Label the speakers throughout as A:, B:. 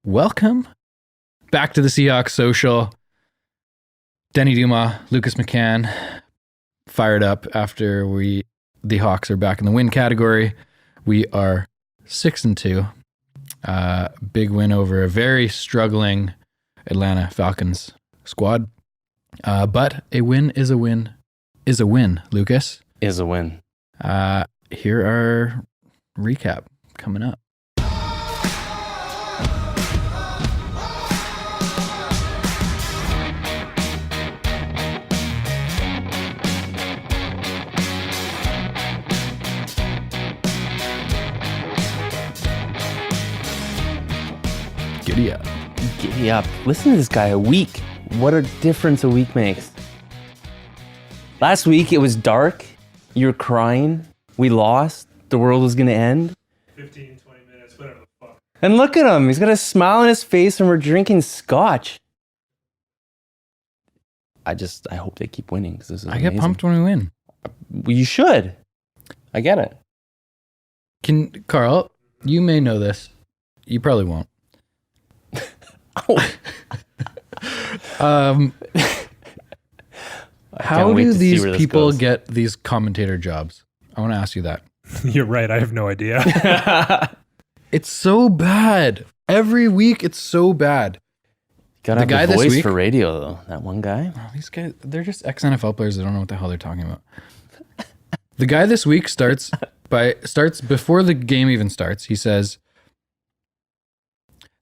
A: Welcome back to the Seahawks Social. Denny Dumas, Lucas McCann, fired up after the Hawks are back in the win category. We are 6-2. Big win over a very struggling Atlanta Falcons squad. But a win is a win is a win, Lucas.
B: Is a win.
A: Here are recap coming up. Giddy up.
B: Giddy up. Listen to this guy, a week. What a difference a week makes. Last week, it was dark. You were crying. We lost. The world was going to end.
C: 15, 20 minutes, whatever the fuck.
B: And look at him. He's got a smile on his face and we're drinking scotch. I hope they keep winning. Cause this is
A: I get pumped when we win.
B: Well, you should. I get it.
A: Carl, you may know this. You probably won't. How do these people get these commentator jobs? I want to ask you that.
C: You're right. I have no idea.
A: It's so bad. Every week, it's so bad.
B: Gotta have the voice for radio, though. That one guy.
A: Oh, these guys, they're just ex-NFL players. They don't know what the hell they're talking about. The guy this week starts before the game even starts. He says,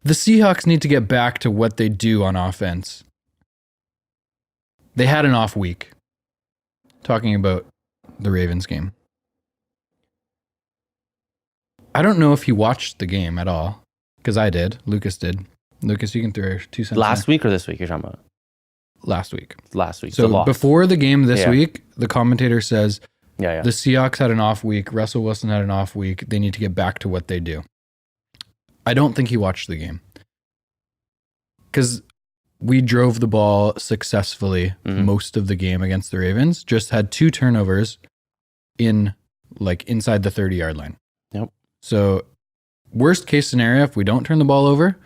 A: the Seahawks need to get back to what they do on offense. They had an off week. Talking about the Ravens game. I don't know if he watched the game at all, because I did. Lucas did. Lucas, you can throw 2 cents.
B: Last week or this week you're talking about?
A: Last week.
B: Last week.
A: So before the game this week, the commentator says, the Seahawks had an off week. Russell Wilson had an off week. They need to get back to what they do. I don't think he watched the game. Because we drove the ball successfully most of the game against the Ravens. Just had 2 turnovers inside the 30-yard line.
B: Yep.
A: So worst case scenario, if we don't turn the ball over,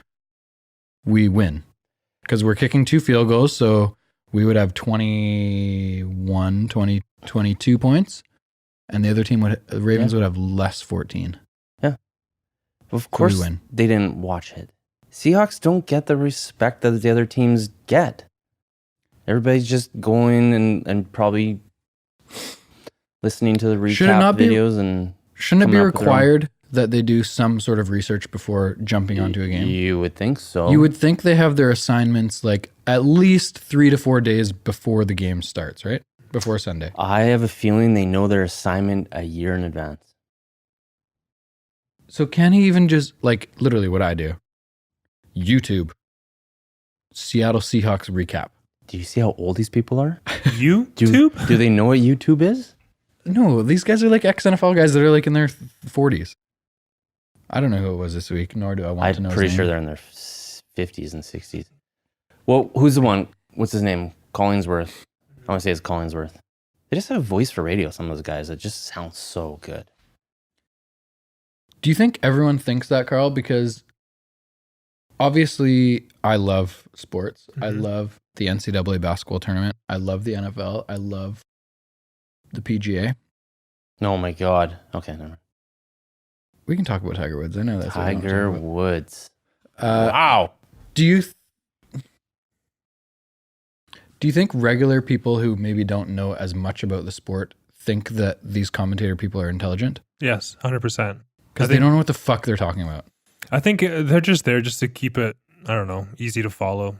A: we win. Because we're kicking 2 field goals, so we would have 22 points. And the other team the Ravens would have less 14.
B: Yeah. Of course, they didn't watch it. Seahawks don't get the respect that the other teams get. Everybody's just going and probably listening to the recap videos.
A: Shouldn't it be required that they do some sort of research before jumping onto a game?
B: You would think so.
A: You would think they have their assignments at least 3 to 4 days before the game starts, right? Before Sunday.
B: I have a feeling they know their assignment a year in advance.
A: So can he even just, literally what I do? YouTube. Seattle Seahawks recap.
B: Do you see how old these people are?
C: YouTube?
B: Do they know what YouTube is?
A: No, these guys are ex-NFL guys that are in their 40s. I don't know who it was this week, nor do I want to know.
B: I'm pretty sure they're in their 50s and 60s. Well, who's the one? What's his name? Collinsworth. I want to say it's Collinsworth. They just have a voice for radio, some of those guys. That just sounds so good.
A: Do you think everyone thinks that, Carl? Because obviously, I love sports. Mm-hmm. I love the NCAA basketball tournament. I love the NFL. I love the PGA.
B: Oh my God. Okay, never mind.
A: We can talk about Tiger Woods. I know that's
B: Tiger Woods.
A: Wow. Do you think regular people who maybe don't know as much about the sport think that these commentator people are intelligent?
C: Yes, 100%.
A: Because they don't know what the fuck they're talking about.
C: I think they're just there just to keep it, I don't know, easy to follow.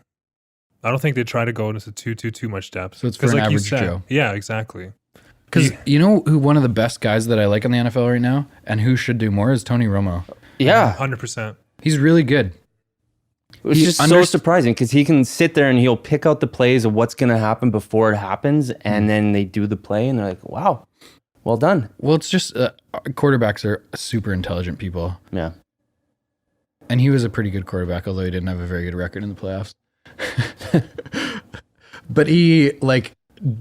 C: I don't think they try to go into too much depth.
A: So it's for an average Joe.
C: Yeah, exactly.
A: Because you know who one of the best guys that I like in the NFL right now, and who should do more, is Tony Romo.
B: Yeah.
C: 100%.
A: He's really good.
B: Which is so surprising because he can sit there and he'll pick out the plays of what's going to happen before it happens, and then they do the play and they're like, wow, well done.
A: Well, it's just quarterbacks are super intelligent people.
B: Yeah.
A: And he was a pretty good quarterback, although he didn't have a very good record in the playoffs. But he,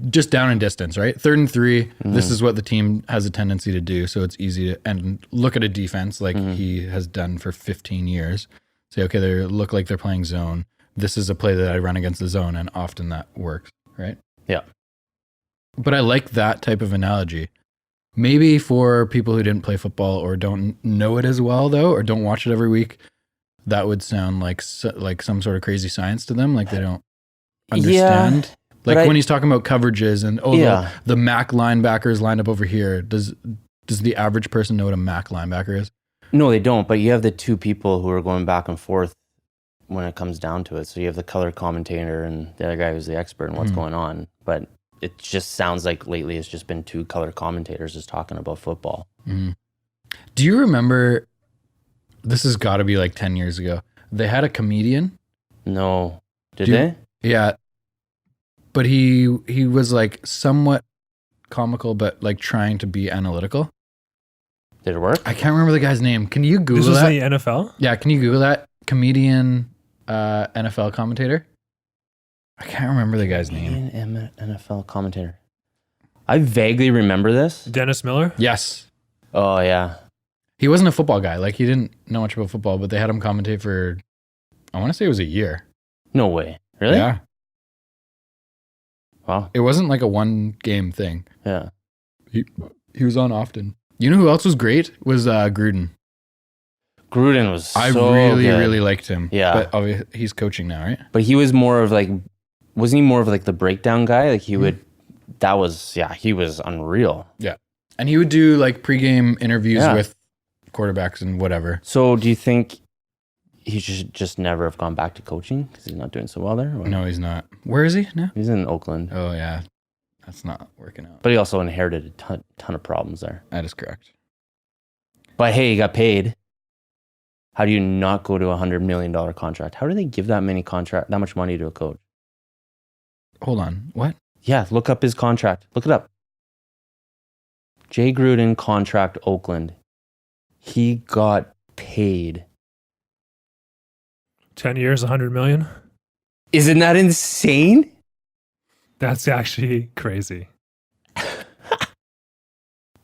A: just down in distance, right? 3rd and 3, this is what the team has a tendency to do, so it's easy to, and look at a defense like he has done for 15 years. say, okay, they look like they're playing zone. This is a play that I run against the zone, and often that works, right?
B: Yeah.
A: But I like that type of analogy. Maybe for people who didn't play football or don't know it as well, though, or don't watch it every week, that would sound like some sort of crazy science to them. Like they don't understand.
B: Yeah,
A: like when he's talking about coverages and the MAC linebackers lined up over here. Does the average person know what a MAC linebacker is?
B: No, they don't. But you have the two people who are going back and forth when it comes down to it. So you have the color commentator and the other guy who's the expert in what's going on. But it just sounds like lately it's just been two color commentators just talking about football.
A: Mm. Do you remember, this has got to be like 10 years ago, they had a comedian?
B: No. Did they?
A: Yeah. But he was like somewhat comical, but like trying to be analytical.
B: Did it work?
A: I can't remember the guy's name. Can you Google that?
C: This was the NFL?
A: Yeah, can you Google that? Comedian NFL commentator? I can't remember the guy's name.
B: NFL commentator. I vaguely remember this.
C: Dennis Miller?
A: Yes.
B: Oh, yeah.
A: He wasn't a football guy. Like, he didn't know much about football, but they had him commentate for, I want to say it was a year.
B: No way. Really?
A: Yeah.
B: Wow.
A: It wasn't like a one game thing.
B: Yeah.
A: He was on often. You know who else was great? Was Gruden.
B: Gruden was
A: I
B: so
A: really,
B: good.
A: really liked him.
B: Yeah.
A: But obviously he's coaching now, right?
B: But he was more of like, wasn't he more of like the breakdown guy? Like he would, he was unreal.
A: Yeah. And he would do like pregame interviews with quarterbacks and whatever.
B: So do you think he should just never have gone back to coaching because he's not doing so well there? Or?
A: No, he's not. Where is he now?
B: He's in Oakland.
A: Oh, yeah. That's not working out.
B: But he also inherited a ton of problems there.
A: That is correct.
B: But hey, he got paid. How do you not go to a $100 million contract? How do they give that much money to a coach?
A: Hold on. What?
B: Yeah, look up his contract. Look it up. Jay Gruden contract Oakland. He got paid.
C: 10 years, 100 million?
B: Isn't that insane?
C: That's actually crazy.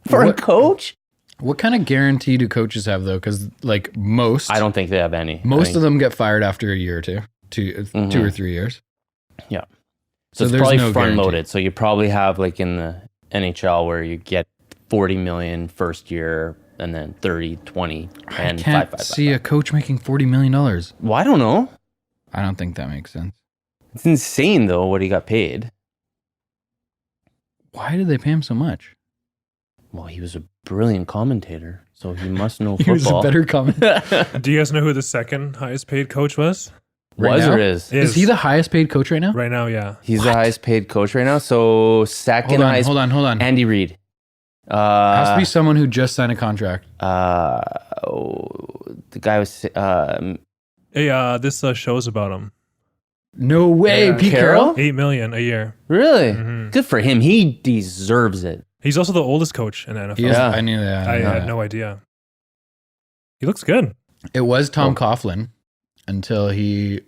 B: For a coach?
A: What kind of guarantee do coaches have, though? Because, like,
B: I don't think they have any.
A: Most of them get fired after a year or two. Two or 3 years.
B: Yeah. So it's
A: there's
B: probably
A: no
B: front
A: guarantee.
B: loaded. So you probably have like in the NHL where you get 40 million first year and then 30, 20, and
A: I can't see a coach making $40 million.
B: Well, I don't know.
A: I don't think that makes sense.
B: It's insane though what he got paid.
A: Why did they pay him so much?
B: Well, he was a brilliant commentator, so he must know
A: He
B: football.
A: was a better commentator.
C: Do you guys know who the second highest paid coach was?
A: Right now?
B: Or is?
A: Is he the highest paid coach right now?
C: Right now, yeah.
B: He's the highest paid coach right now. So second highest.
A: Hold on.
B: Andy Reid.
A: Has to be someone who just signed a contract.
B: The guy was
C: Hey, this show's about him.
A: No way,
B: Yeah.
A: Pete
B: Carroll?
A: Carroll?
C: $8 million a year.
B: really
C: Mhm.
B: good for him. He deserves it.
C: He's also the oldest coach in the NFL.
A: He is-
B: Yeah.
A: I knew that.
C: I had no idea. He looks good.
A: It was Tom Coughlin until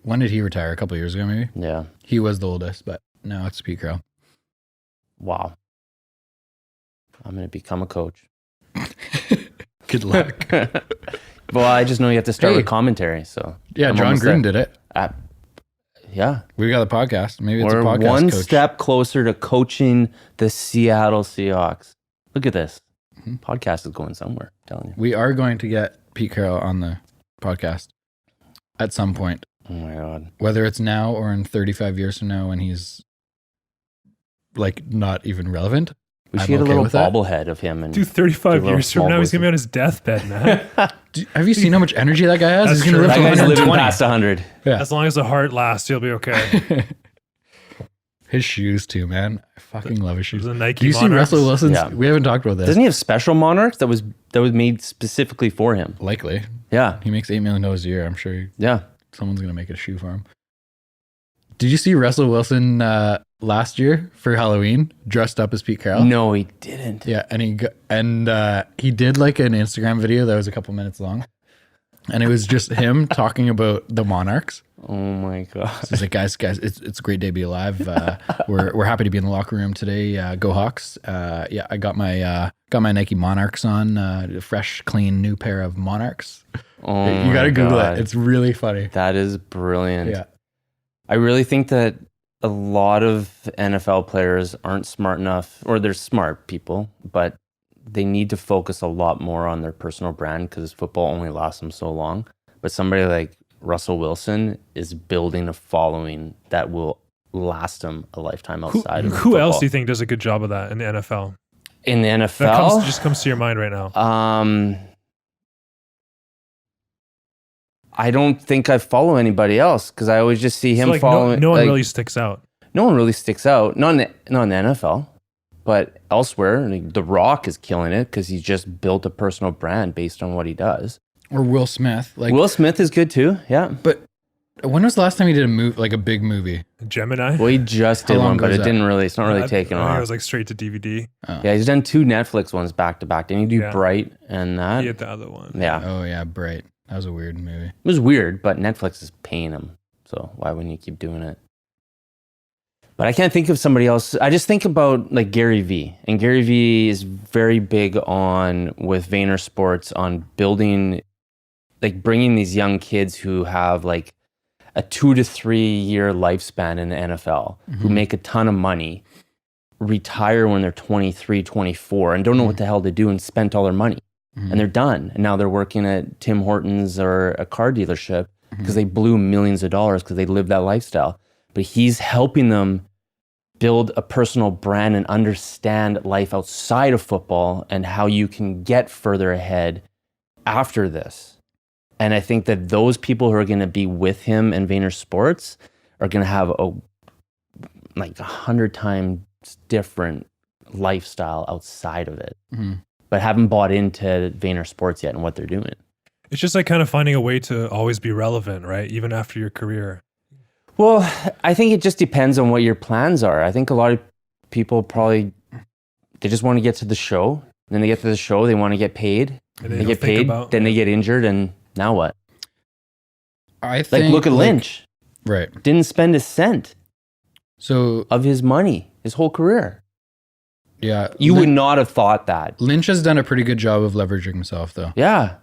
A: when did he retire? A couple of years ago, maybe?
B: Yeah.
A: He was the oldest, but now it's Pete Carroll.
B: Wow. I'm gonna become a coach.
A: Good luck.
B: Well, I just know you have to start
A: Hey.
B: with commentary. So
A: Yeah,
B: I'm
A: John
B: almost
A: Gruden
B: there.
A: did it.
B: Yeah,
A: We got the podcast. Maybe it's
B: we're
A: a podcast
B: one
A: coach.
B: step closer to coaching the Seattle Seahawks. Look at this. Podcast is going somewhere. I'm telling you.
A: We are going to get Pete Carroll on the podcast at some point,
B: Oh my god.
A: whether it's now or in 35 years from now when he's like not even relevant.
B: We
A: I'm
B: should get a
A: okay
B: little
A: with that.
B: bobblehead of him and
C: Dude, 35
B: little
C: years from
B: small
C: now, he's going to be
B: voices.
C: on his deathbed, man.
A: Have you seen how much energy that guy has?
C: That's
A: He's going to
C: true.
A: live
B: that
A: to
B: guy's living
A: 120.
B: past 100.
A: Yeah.
C: As long as the heart lasts, he'll be okay.
A: His shoes too, man. I fucking love his shoes.
C: The Nike
A: Do you see
C: Monarchs.
A: Russell Wilson's?
B: Yeah.
A: We haven't talked about this.
B: Doesn't he have special monarchs that was made specifically for him?
A: Likely.
B: Yeah.
A: He makes $8 million a year. I'm sure
B: Yeah.
A: someone's going to make a shoe for him. Did you see Russell Wilson last year for Halloween dressed up as Pete Carroll?
B: No, he didn't.
A: Yeah, and he did like an Instagram video that was a couple minutes long, and it was just him talking about the Monarchs.
B: Oh my god.
A: So he's like, guys, it's a great day to be alive. We're happy to be in the locker room today. Go Hawks! I got my Nike Monarchs on, a fresh, clean, new pair of Monarchs.
B: Oh,
A: You got to
B: my
A: Google
B: God.
A: it. It's really funny.
B: That is brilliant.
A: Yeah.
B: I really think that a lot of NFL players aren't smart enough, or they're smart people, but they need to focus a lot more on their personal brand because football only lasts them so long. But somebody like Russell Wilson is building a following that will last him a lifetime outside of
C: Who
B: football.
C: else do you think does a good job of that in the NFL?
B: In the NFL?
C: That just comes to your mind right now.
B: I don't think I follow anybody else because I always just see him following.
C: No one really sticks out.
B: No one really sticks out. Not in the NFL, but elsewhere. Like, The Rock is killing it because he's just built a personal brand based on what he does.
A: Or Will Smith.
B: Will Smith is good too. Yeah.
A: But when was the last time he did a big movie?
C: Gemini?
B: Well, he just did one, but it's not really taking
C: I think
B: off.
C: it was like straight to DVD.
A: Oh.
B: Yeah, he's done 2 Netflix ones back to back. Didn't he do
C: Yeah.
B: Bright and that?
C: He had the other one.
B: Yeah.
A: Oh yeah, Bright. That was a weird movie.
B: It was weird, but Netflix is paying him. So why wouldn't you keep doing it? But I can't think of somebody else. I just think about like Gary Vee. And Gary Vee is very big on, with Vayner Sports, on building, like bringing these young kids who have like a 2 to 3 year lifespan in the NFL, who make a ton of money, retire when they're 23, 24, and don't know what the hell to do and spent all their money. And they're done. And now they're working at Tim Hortons or a car dealership because they blew millions of dollars because they lived that lifestyle. But he's helping them build a personal brand and understand life outside of football and how you can get further ahead after this. And I think that those people who are going to be with him and Vayner Sports are going to have a 100 times different lifestyle outside of it, but haven't bought into Vayner Sports yet and what they're doing.
C: It's just like kind of finding a way to always be relevant, right? Even after your career.
B: Well, I think it just depends on what your plans are. I think a lot of people probably, they just want to get to the show. Then they get to the show, they want to get paid.
C: And
B: They get paid, then they get injured, and now what?
A: I think
B: Like, look at Lynch.
A: Right.
B: Didn't spend a cent
A: So
B: of his money, his whole career.
A: yeah,
B: You would not have thought that.
A: Lynch has done a pretty good job of leveraging himself, though.
B: Yeah.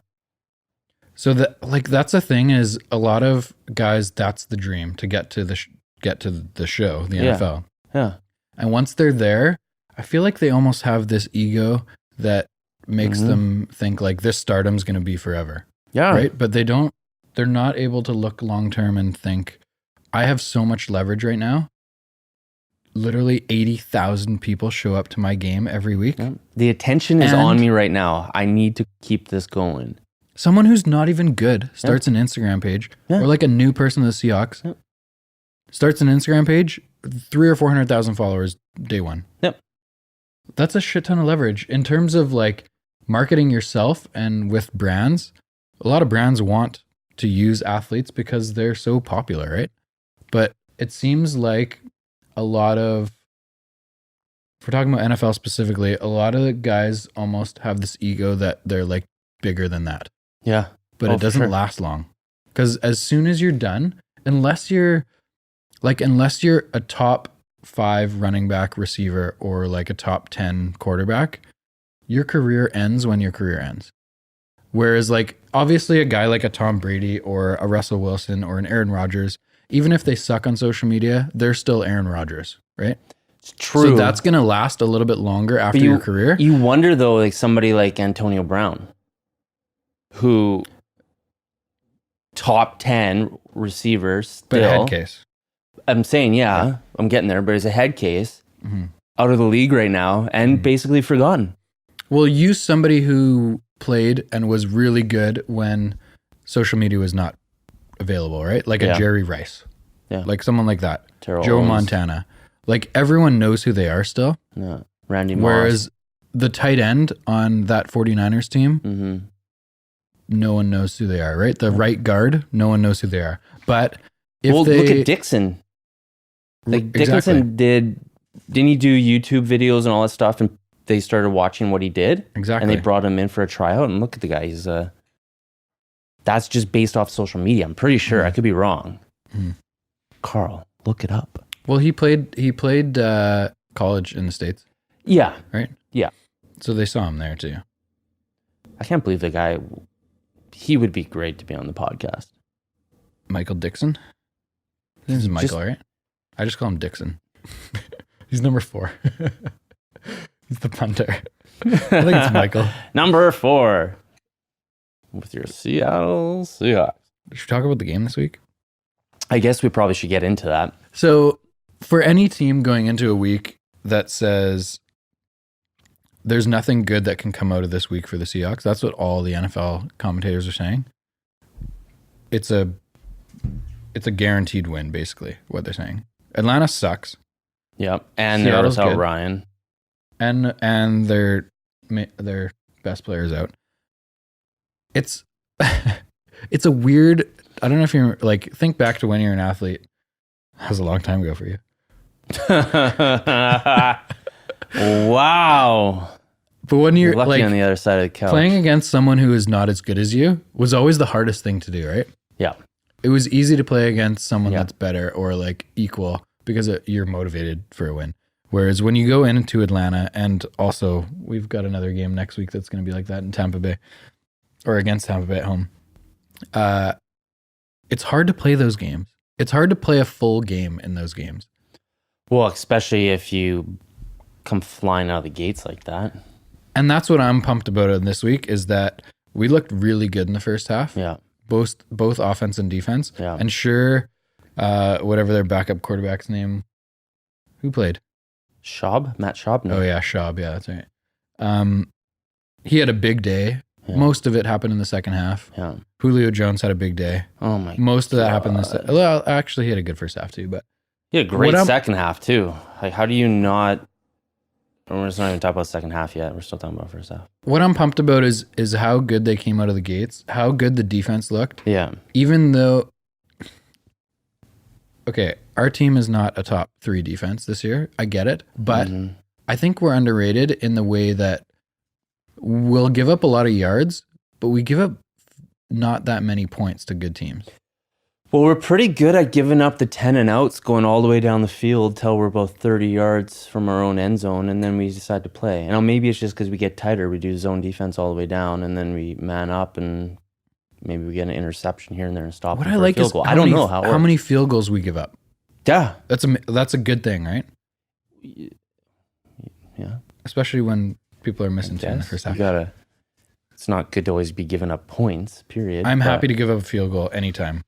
A: So that's the thing, is a lot of guys, that's the dream, to get to the show, the
B: Yeah.
A: NFL.
B: Yeah.
A: And once they're there, I feel like they almost have this ego that makes them think like this stardom's going to be forever.
B: Yeah.
A: Right? But they're not able to look long term and think, I have so much leverage right now. Literally 80,000 people show up to my game every week.
B: Yeah. The attention is
A: And-
B: on me right now. I need to keep this going.
A: Someone who's not even good starts an Instagram page,
B: Yeah.
A: or like a new person to the Seahawks starts an Instagram page, 300,000 or 400,000 followers day one.
B: Yep.
A: That's a shit ton of leverage in terms of like marketing yourself. And with brands, a lot of brands want to use athletes because they're so popular, right? But it seems like a lot of, if we're talking about NFL specifically, a lot of the guys almost have this ego that they're like bigger than that.
B: Yeah.
A: But it doesn't last long. Because as soon as you're done, unless you're a top 5 running back receiver or like a top 10 quarterback, your career ends when your career ends. Whereas like obviously a guy like a Tom Brady or a Russell Wilson or an Aaron Rodgers, even if they suck on social media, they're still Aaron Rodgers, right?
B: It's true.
A: So that's going to last a little bit longer after your career.
B: You wonder though, like somebody like Antonio Brown, who top 10 receivers still.
A: But a head case.
B: I'm saying, yeah, I'm getting there, but it's a head case out of the league right now and basically forgotten.
A: Well, use somebody who played and was really good when social media was not available, right? Like a Jerry Rice.
B: Yeah.
A: Like someone like that.
B: Terrell
A: Joe
B: Owens.
A: Montana. Like everyone knows who they are still.
B: Yeah. Randy Moss.
A: Whereas the tight end on that 49ers team, no one knows who they are, right? The right guard, no one knows who they are. But if
B: look at Dixon. Like Dickinson didn't he do YouTube videos and all that stuff, and they started watching what he did?
A: Exactly.
B: And they brought him in for a tryout, and look at the guy. He's that's just based off social media. I'm pretty sure. I could be wrong. Carl, look it up.
A: Well, he played college in the States.
B: Yeah.
A: Right?
B: Yeah.
A: So they saw him there too.
B: I can't believe the guy, He would be great to be on the podcast.
A: Michael Dixon? His name is Michael, right? I just call him Dixon. He's number 4. He's the punter. I think it's Michael.
B: Number 4 with your Seattle Seahawks.
A: Should we talk about the game this week?
B: I guess we probably should get into that.
A: So, for any team going into a week that says there's nothing good that can come out of this week for the Seahawks, that's what all the NFL commentators are saying. It's a guaranteed win, basically, what they're saying. Atlanta sucks.
B: Yep, and
A: Seattle's
B: they're without
A: good.
B: Ryan.
A: And their best player's out. It's it's a weird. I don't know if you're like, think back to when you're an athlete. That was a long time ago for you.
B: Wow.
A: But when you're
B: lucky
A: like
B: on the other side of the couch,
A: playing against someone who is not as good as you was always the hardest thing to do, right?
B: Yeah.
A: It was easy to play against someone
B: Yeah.
A: that's better or like equal because you're motivated for a win. Whereas when you go into Atlanta, and also we've got another game next week that's going to be like that in Tampa Bay or against Tampa Bay at home. It's hard to play those games. It's hard to play a full game in those games.
B: Well, especially if you come flying out of the gates like that.
A: And that's what I'm pumped about in this week is that we looked really good in the first half.
B: Yeah.
A: Both offense and defense.
B: Yeah.
A: And sure, whatever their backup quarterback's name, who played?
B: Matt Schaub? No.
A: Oh yeah, Schaub. Yeah, that's right. He had a big day.
B: Yeah.
A: Most of it happened in the second half.
B: Yeah.
A: Julio Jones had a big day.
B: Oh my
A: Most of that happened in
B: God.
A: well, actually, he had a good first half too. But
B: He had a great
A: What I'm-
B: second half, too. Like, how do you not... We're just not even talking about second half yet. We're still talking about first half.
A: what I'm pumped about is how good they came out of the gates, how good the defense looked.
B: Yeah.
A: Even though, okay, our team is not a top 3 defense this year. I get it. But
B: Mhm.
A: I think we're underrated in the way that we'll give up a lot of yards, but we give up not that many points to good teams.
B: Well, we're pretty good at giving up the 10 and outs going all the way down the field till we're about 30 yards from our own end zone, and then we decide to play. And now maybe it's just because we get tighter. We do zone defense all the way down, and then we man up, and maybe we get an interception here and there and stop.
A: What
B: them
A: I
B: for a
A: like
B: field
A: is
B: goal. I don't know how
A: many field goals we give up.
B: Yeah.
A: That's a good thing, right?
B: Yeah.
A: Especially when people are missing 2 in the
B: Yes,
A: first
B: you
A: half.
B: gotta. It's not good to always be giving up points. Period.
A: I'm
B: but-
A: happy to give up a field goal anytime.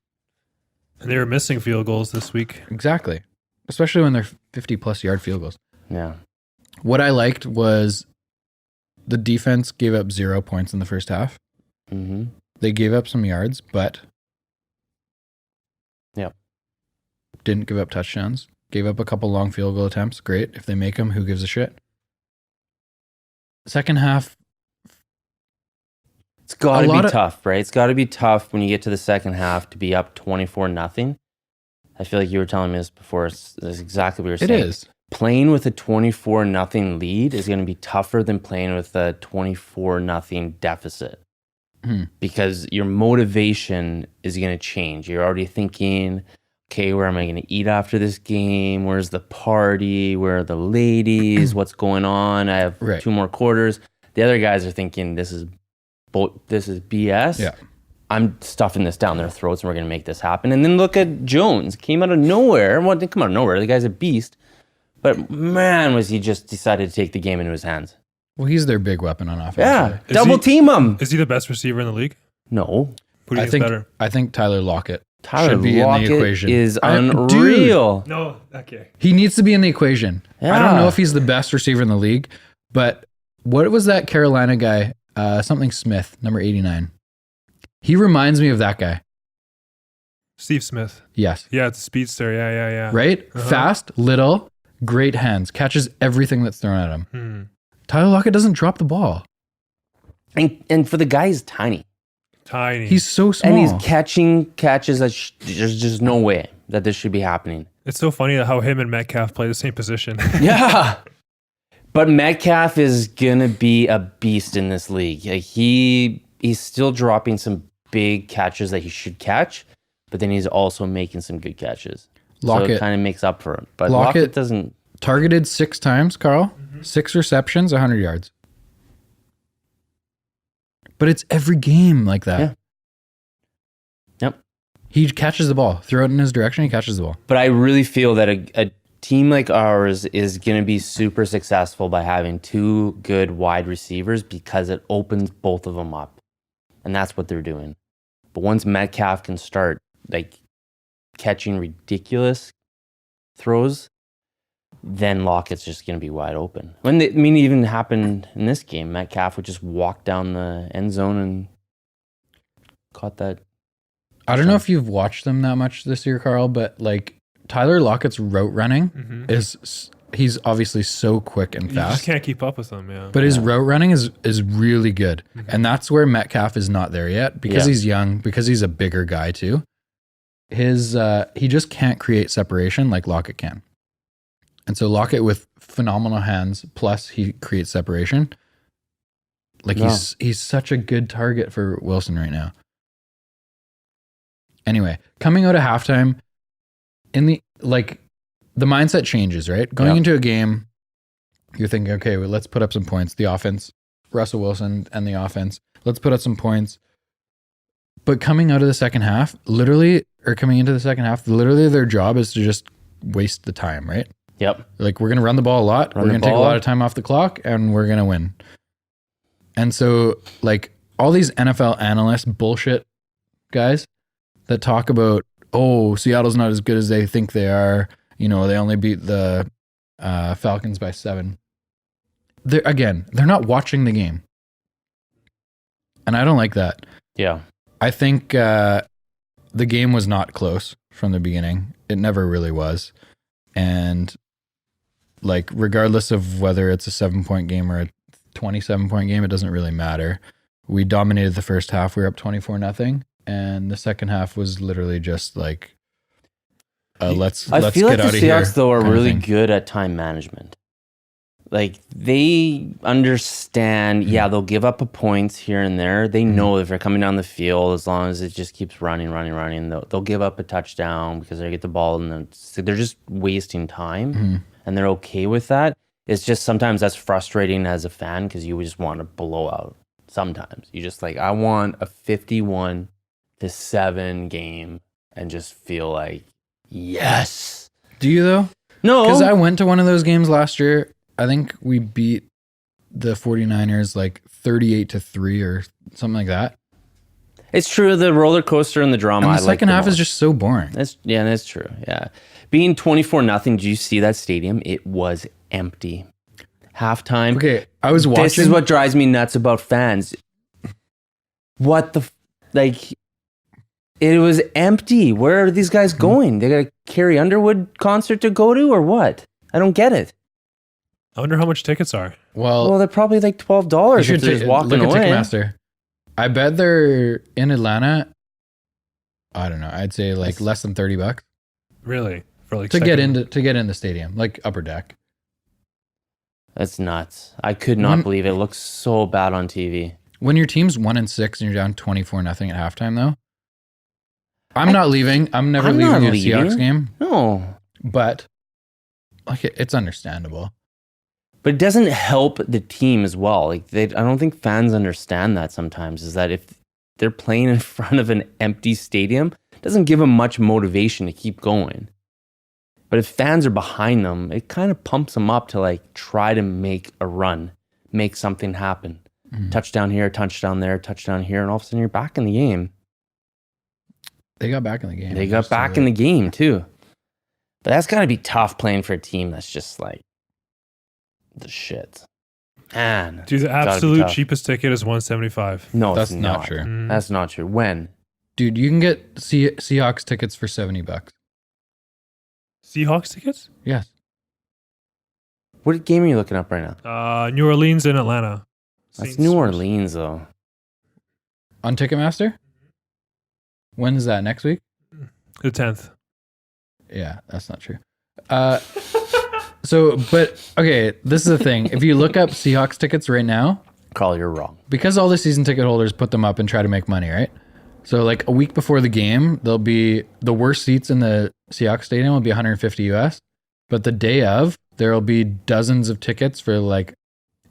C: And they were missing field goals this week.
A: Exactly. Especially when they're 50-plus yard field goals.
B: Yeah.
A: What I liked was the defense gave up 0 points in the first half.
B: Mm-hmm.
A: They gave up some yards, but
B: Yep.
A: didn't give up touchdowns. Gave up a couple long field goal attempts. Great. If they make them, who gives a shit? Second half,
B: It's got
A: A
B: to
A: lot
B: be
A: of-
B: tough, right? It's got to be tough when you get to the second half to be up 24-0. I feel like you were telling me this before. That's exactly what you're
A: it
B: saying.
A: is.
B: Playing with a 24-0 lead is going to be tougher than playing with a 24-0 deficit because your motivation is going to change. You're already thinking, okay, where am I going to eat after this game? Where's the party? Where are the ladies? What's going on? I have
A: Right.
B: 2 more quarters. The other guys are thinking, this is BS.
A: Yeah.
B: I'm stuffing this down their throats and we're going to make this happen. And then look at Jones. Came out of nowhere. Well, didn't come out of nowhere. The guy's a beast. But man, was he just decided to take the game into his hands.
A: Well, he's their big weapon on offense.
B: Yeah.
C: Is
B: Double
C: he-
B: team him.
C: Is he the best receiver in the league?
B: No.
C: Who do you
A: I
C: think's
A: think
C: better?
A: I think Tyler Lockett
B: Tyler
A: should be
B: Lockett
A: in the equation.
B: is
A: Dude,
B: unreal.
C: No, okay.
A: he needs to be in the equation. I
B: Yeah.
A: don't know if he's the best receiver in the league, but what was that Carolina guy? Something Smith, number 89. He reminds me of that guy.
C: Steve Smith.
A: Yes.
C: Yeah, it's a speedster. Yeah.
A: Right?
C: Uh-huh.
A: Fast, little, great hands, catches everything that's thrown at him.
C: Hmm.
A: Tyler Lockett doesn't drop the ball.
B: And for the guy, he's tiny.
C: Tiny.
A: He's so small.
B: And he's catching catches that there's just no way that this should be happening.
C: It's so funny how him and Metcalf play the same position.
B: Yeah. But Metcalf is going to be a beast in this league. Like he's still dropping some big catches that he should catch, but then he's also making some good catches. So
A: Lockett.
B: it kind of makes up for it. But
A: Lockett
B: Lockett doesn't.
A: Targeted 6 times, Carl. 6 receptions, 100 yards. But it's every game like that.
B: Yeah.
A: He catches the ball. Throw it in his direction, he catches the ball.
B: But I really feel that a team like ours is going to be super successful by having two good wide receivers because it opens both of them up. And that's what they're doing. But once Metcalf can start like catching ridiculous throws, then Lockett's just going to be wide open. It even happened in this game. Metcalf would just walk down the end zone and caught that.
A: I don't know if you've watched them that much this year, Carl, but like Tyler Lockett's route running he's obviously so quick and fast.
C: You just can't keep up with them, yeah.
A: But his route running is really good. And that's where Metcalf is not there yet because he's young, because he's a bigger guy too. He just can't create separation like Lockett can. And so Lockett with phenomenal hands, plus he creates separation. Like he's such a good target for Wilson right now. Anyway, coming out of halftime, the mindset changes, right? Going into a game, you're thinking, okay, well, let's put up some points. The offense, Russell Wilson and the offense, let's put up some points. But coming into the second half, literally their job is to just waste the time, right?
B: Yep.
A: Like, we're going to run the ball a lot. We're going to take a lot of time off the clock, and we're going to win. And so, like, all these NFL analyst bullshit guys that talk about, oh, Seattle's not as good as they think they are. You know, they only beat the Falcons by 7. They're not watching the game. And I don't like that.
B: Yeah.
A: I think the game was not close from the beginning. It never really was. And like, regardless of whether it's a 7-point game or a 27-point game, it doesn't really matter. We dominated the first half. We were up 24-0. And the second half was literally just like, let's get out of here.
B: I feel like the Seahawks, though, are really good at time management. Like, they understand, they'll give up a points here and there. They know if they're coming down the field, as long as it just keeps running, they'll give up a touchdown because they get the ball and they're just wasting time. And they're okay with that. It's just sometimes that's frustrating as a fan because you just want to blow out. Sometimes you just like, I want a 51-7 game and just feel like, yes.
A: Do you though?
B: No.
A: Because I went to one of those games last year. I think we beat the 49ers like 38-3 or something like that.
B: It's true. The roller coaster and the drama.
A: And the second half is just so boring.
B: That's true. Yeah. Being 24-0, did you see that stadium? It was empty. Halftime.
A: Okay. I was watching.
B: This is what drives me nuts about fans. What the, it was empty. Where are these guys going? They got a Carrie Underwood concert to go to or what? I don't get it.
C: I wonder how much tickets are.
B: Well, they're probably like $12 if they're just walking
A: look
B: away.
A: Look at Ticketmaster. I bet they're in Atlanta. I don't know. I'd say like less than $30.
C: Really? For like
A: to get in the stadium, like upper deck.
B: That's nuts. I could not believe it. It looks so bad on TV.
A: When your team's 1-6 and you're down 24-0 at halftime, though, I'm not leaving. I'm never leaving a Seahawks game.
B: No,
A: but like it's understandable.
B: But it doesn't help the team as well. Like I don't think fans understand that sometimes. Is that if they're playing in front of an empty stadium, it doesn't give them much motivation to keep going. But if fans are behind them, it kind of pumps them up to like try to make a run, make something happen. Touchdown here, touchdown there, touchdown here, and all of a sudden you're back in the game.
A: They got back in the game.
B: They got back in the game too. But that's got to be tough playing for a team that's just like the shit. Man,
C: dude, the absolute cheapest ticket is $175.
B: No,
A: that's not true.
B: That's not true. When?
A: Dude, you can get Seahawks tickets for $70.
C: Seahawks tickets?
A: Yes.
B: What game are you looking up right now?
C: New Orleans and Atlanta.
B: That's New Orleans, though.
A: On Ticketmaster? When is that? Next week?
C: The 10th.
A: Yeah, that's not true. Okay, this is the thing. If you look up Seahawks tickets right now,
B: Carl, you're wrong.
A: Because all the season ticket holders put them up and try to make money, right? So like a week before the game, there'll be the worst seats in the Seahawks stadium will be $150 US, but the day of, there'll be dozens of tickets for like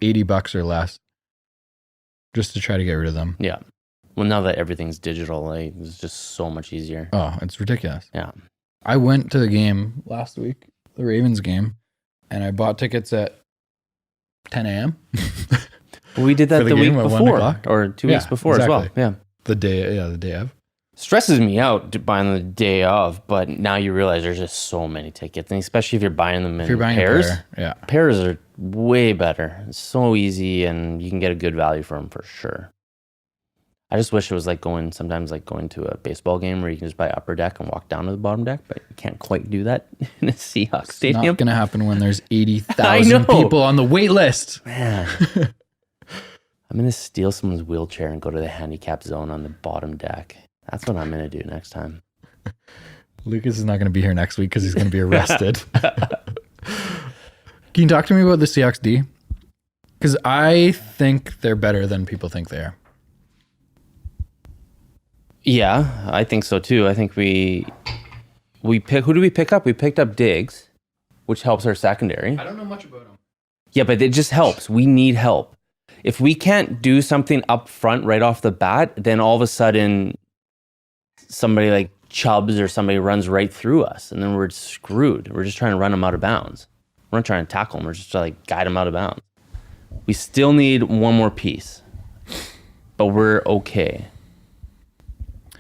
A: $80 or less, just to try to get rid of them.
B: Yeah. Well, now that everything's digital, like it's just so much easier.
A: Oh, it's ridiculous.
B: Yeah.
A: I went to the game last week, the Ravens game, and I bought tickets at 10 a.m.
B: We did that the week before or 2 weeks before as well. Yeah.
A: The day of.
B: Stresses me out buying the day of, but now you realize there's just so many tickets, and especially if you're buying them in pairs. Pairs are way better. It's so easy, and you can get a good value for them for sure. I just wish it was like going to a baseball game where you can just buy upper deck and walk down to the bottom deck, but you can't quite do that in a Seahawks stadium.
A: It's not going to happen when there's 80,000 people on the wait list.
B: Man. I'm going to steal someone's wheelchair and go to the handicap zone on the bottom deck. That's what I'm going to do next time.
A: Lucas is not going to be here next week because he's going to be arrested. Can you talk to me about the Seahawks D? Because I think they're better than people think they are.
B: Yeah, I think so too. I think who do we pick up? We picked up Diggs, which helps our secondary.
A: I don't know much about him.
B: Yeah, but it just helps. We need help. If we can't do something up front right off the bat, then all of a sudden somebody like Chubbs or somebody runs right through us, and then we're screwed. We're just trying to run them out of bounds. We're not trying to tackle them. We're just trying to guide them out of bounds. We still need one more piece, but we're okay.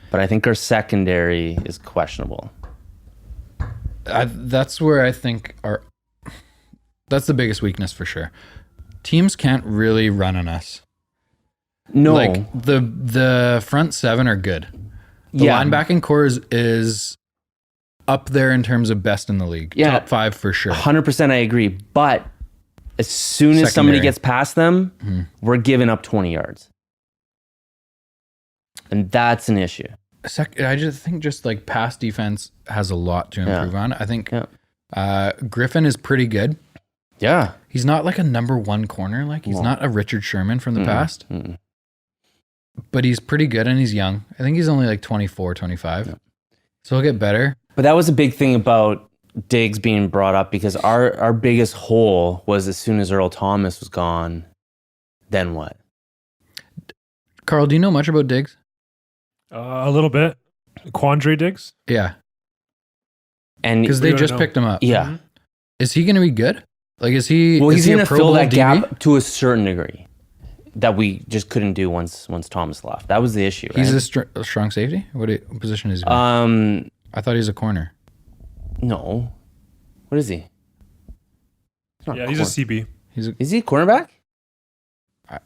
B: But I think our secondary is questionable.
A: That's where I think that's the biggest weakness for sure. Teams can't really run on us.
B: No.
A: Like the front seven are good. The linebacking core is up there in terms of best in the league.
B: Yeah.
A: Top 5 for sure.
B: 100% I agree. But as soon as somebody gets past them, we're giving up 20 yards. And that's an issue.
A: I just think like pass defense has a lot to improve on. I think Griffin is pretty good.
B: Yeah.
A: He's not like a number 1 corner. Like he's not a Richard Sherman from the past. But he's pretty good and he's young. I think he's only like 24, 25. Yeah. So he'll get better.
B: But that was a big thing about Diggs being brought up because our biggest hole was as soon as Earl Thomas was gone, then what?
A: Carl, do you know much about Diggs?
C: A little bit. Quandre Diggs?
A: Yeah.
B: And
A: because they just picked him up.
B: Yeah.
A: Is he going to be good? Like, is he?
B: Well, he's
A: going
B: to fill that gap to a certain degree that we just couldn't do once Thomas left. That was the issue. Right?
A: He's a strong safety. What position is he? I thought he was a corner.
B: No. What is he?
C: He's a CB.
B: Is he a cornerback?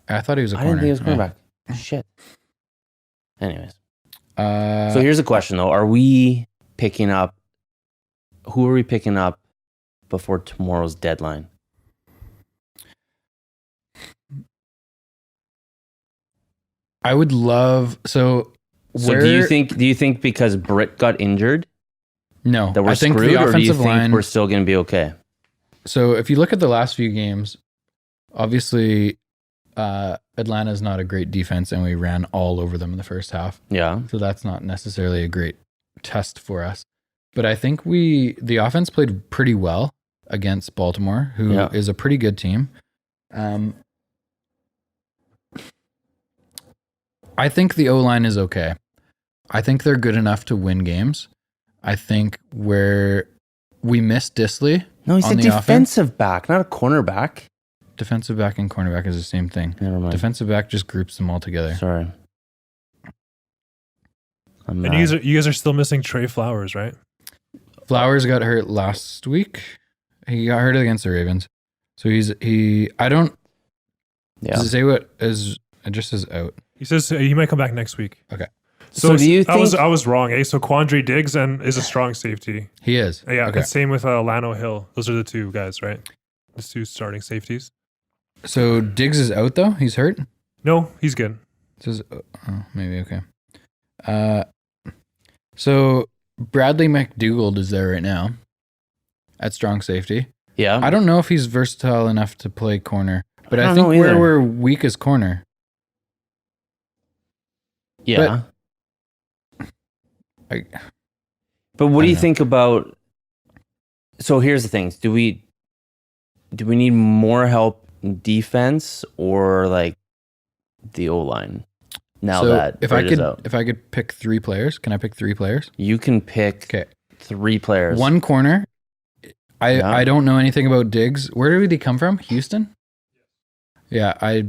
A: I thought he was a corner.
B: I didn't think he was a cornerback. Yeah. Shit. Anyways. So here's a question though. Who are we picking up before tomorrow's deadline?
A: I would love
B: So do you think because Britt got injured?
A: No.
B: That we're screwed, or do you think we're still going to be okay?
A: So if you look at the last few games, obviously Atlanta's not a great defense and we ran all over them in the first half.
B: Yeah.
A: So that's not necessarily a great test for us. But I think the offense played pretty well against Baltimore, who is a pretty good team. I think the O-line is okay. I think they're good enough to win games. I think where we missed Disley.
B: No, he's a defensive back, not a cornerback.
A: Defensive back and cornerback is the same thing.
B: Never mind.
A: Defensive back just groups them all together.
B: Sorry.
C: And you guys are still missing Trey Flowers, right? Flowers
A: got hurt last week. He got hurt against the Ravens. So I don't. Yeah. Does it say what is? It just says out.
C: He says he might come back next week.
A: Okay.
C: So do you think I was wrong? So Quandre Diggs is a strong safety.
A: He is.
C: Yeah.
A: Okay.
C: And same with Lano Hill. Those are the two guys, right? The two starting safeties.
A: So Diggs is out though. He's hurt.
C: No, he's good.
A: It says maybe okay. So Bradley McDougald is there right now at strong safety.
B: Yeah.
A: I don't know if he's versatile enough to play corner, but I think where we're weak is corner.
B: Yeah. But what do you think about? So here's the thing: do we need more help in defense or like the O-line? Now
A: So
B: that
A: if I could pick 3 players, can I pick 3 players?
B: you can pick
A: Okay.
B: 3 players.
A: One corner.
B: Yeah.
A: I don't know anything about Diggs. Where did he come from? Houston? Yeah, I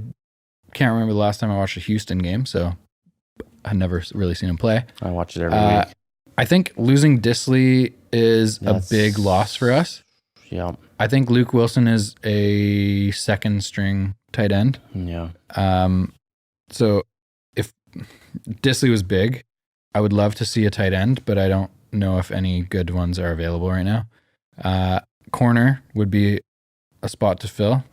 A: can't remember the last time I watched a Houston game, so I've never really seen him play.
B: I watch it every week.
A: I think losing Disley is
B: That's-
A: a big loss for us.
B: Yeah.
A: I think Luke Wilson is a second string tight end.
B: Yeah.
A: So if Disley was big, I would love to see a tight end, but I don't know if any good ones are available right now. Corner would be a spot to fill.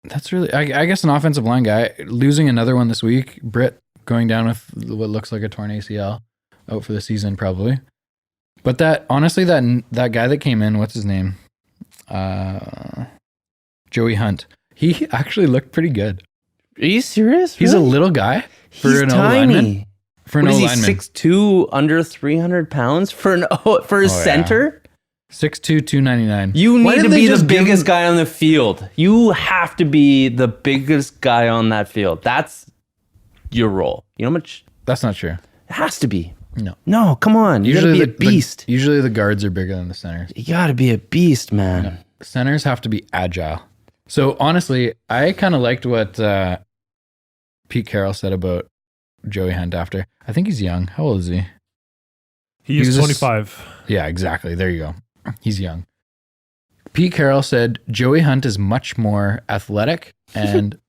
A: That's really, I guess, an offensive line guy. Losing another one this week. Britt going down with what looks like a torn ACL, out for the season probably. But honestly, that guy that came in, what's his name? Joey Hunt. He actually looked pretty good.
B: Are you serious?
A: He's a
B: Really?
A: little guy for
B: He's
A: an
B: tiny.
A: O-lineman. For an
B: What is he,
A: O-lineman.
B: 6'2", under 300 pounds for a
A: yeah.
B: center?
A: 6'2", 299.
B: You
A: Why
B: need to
A: didn't they
B: be the
A: just give
B: biggest
A: him-
B: guy on the field. You have to be the biggest guy on that field. That's your role. You know how much?
A: That's not true.
B: It has to be.
A: No.
B: No, come on. You gotta be a beast.
A: Usually the guards are bigger than the centers.
B: You gotta be a beast, man.
A: Centers have to be agile. So honestly, I kind of liked what Pete Carroll said about Joey Hunt after. I think he's young. How old is he?
C: He
A: was
C: is
A: a
C: 25.
A: Yeah, exactly. There you go. He's young. Pete Carroll said Joey Hunt is much more athletic and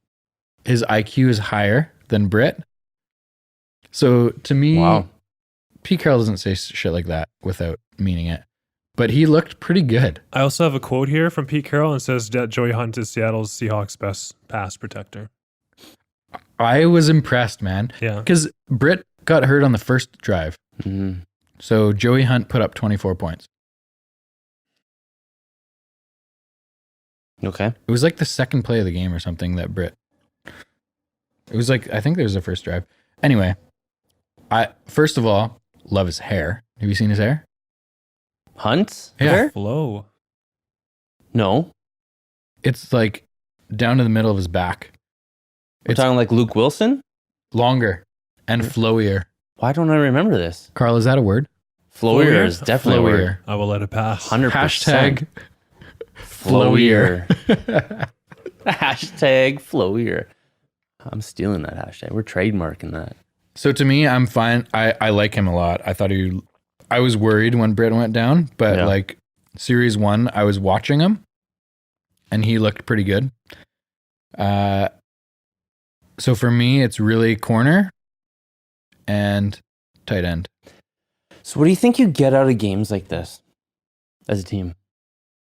A: his IQ is higher than Britt. So to me,
B: Wow.
A: Pete Carroll doesn't say shit like that without meaning it. But he looked pretty good.
C: I also have a quote here from Pete Carroll and says that Joey Hunt is Seattle's Seahawks best pass protector.
A: I was impressed, man.
C: Yeah.
A: Because Britt got hurt on the first drive.
B: Mhm.
A: So Joey Hunt put up 24 points.
B: Okay.
A: It was like the second play of the game or something that Britt. It was like, I think there was the first drive. Anyway, first of all, love his hair. Have you seen his hair?
B: Hunt's
A: Yeah.
B: hair?
C: Flow.
B: No.
A: It's like down to the middle of his back.
B: We're
A: It's
B: talking like Luke Wilson?
A: longer and flowier.
B: Why don't I remember this?
A: Carl, is that a word?
B: Flowier is definitely a word.
C: I will let it pass.
B: 100%.
A: Hashtag flowier.
B: Hashtag flowier. I'm stealing that hashtag. We're trademarking that.
A: So to me, I'm fine. I like him a lot. I was worried when Britt went down, but
B: Yeah.
A: like series 1, I was watching him and he looked pretty good. So for me, it's really corner and tight end.
B: So what do you think you get out of games like this as a team?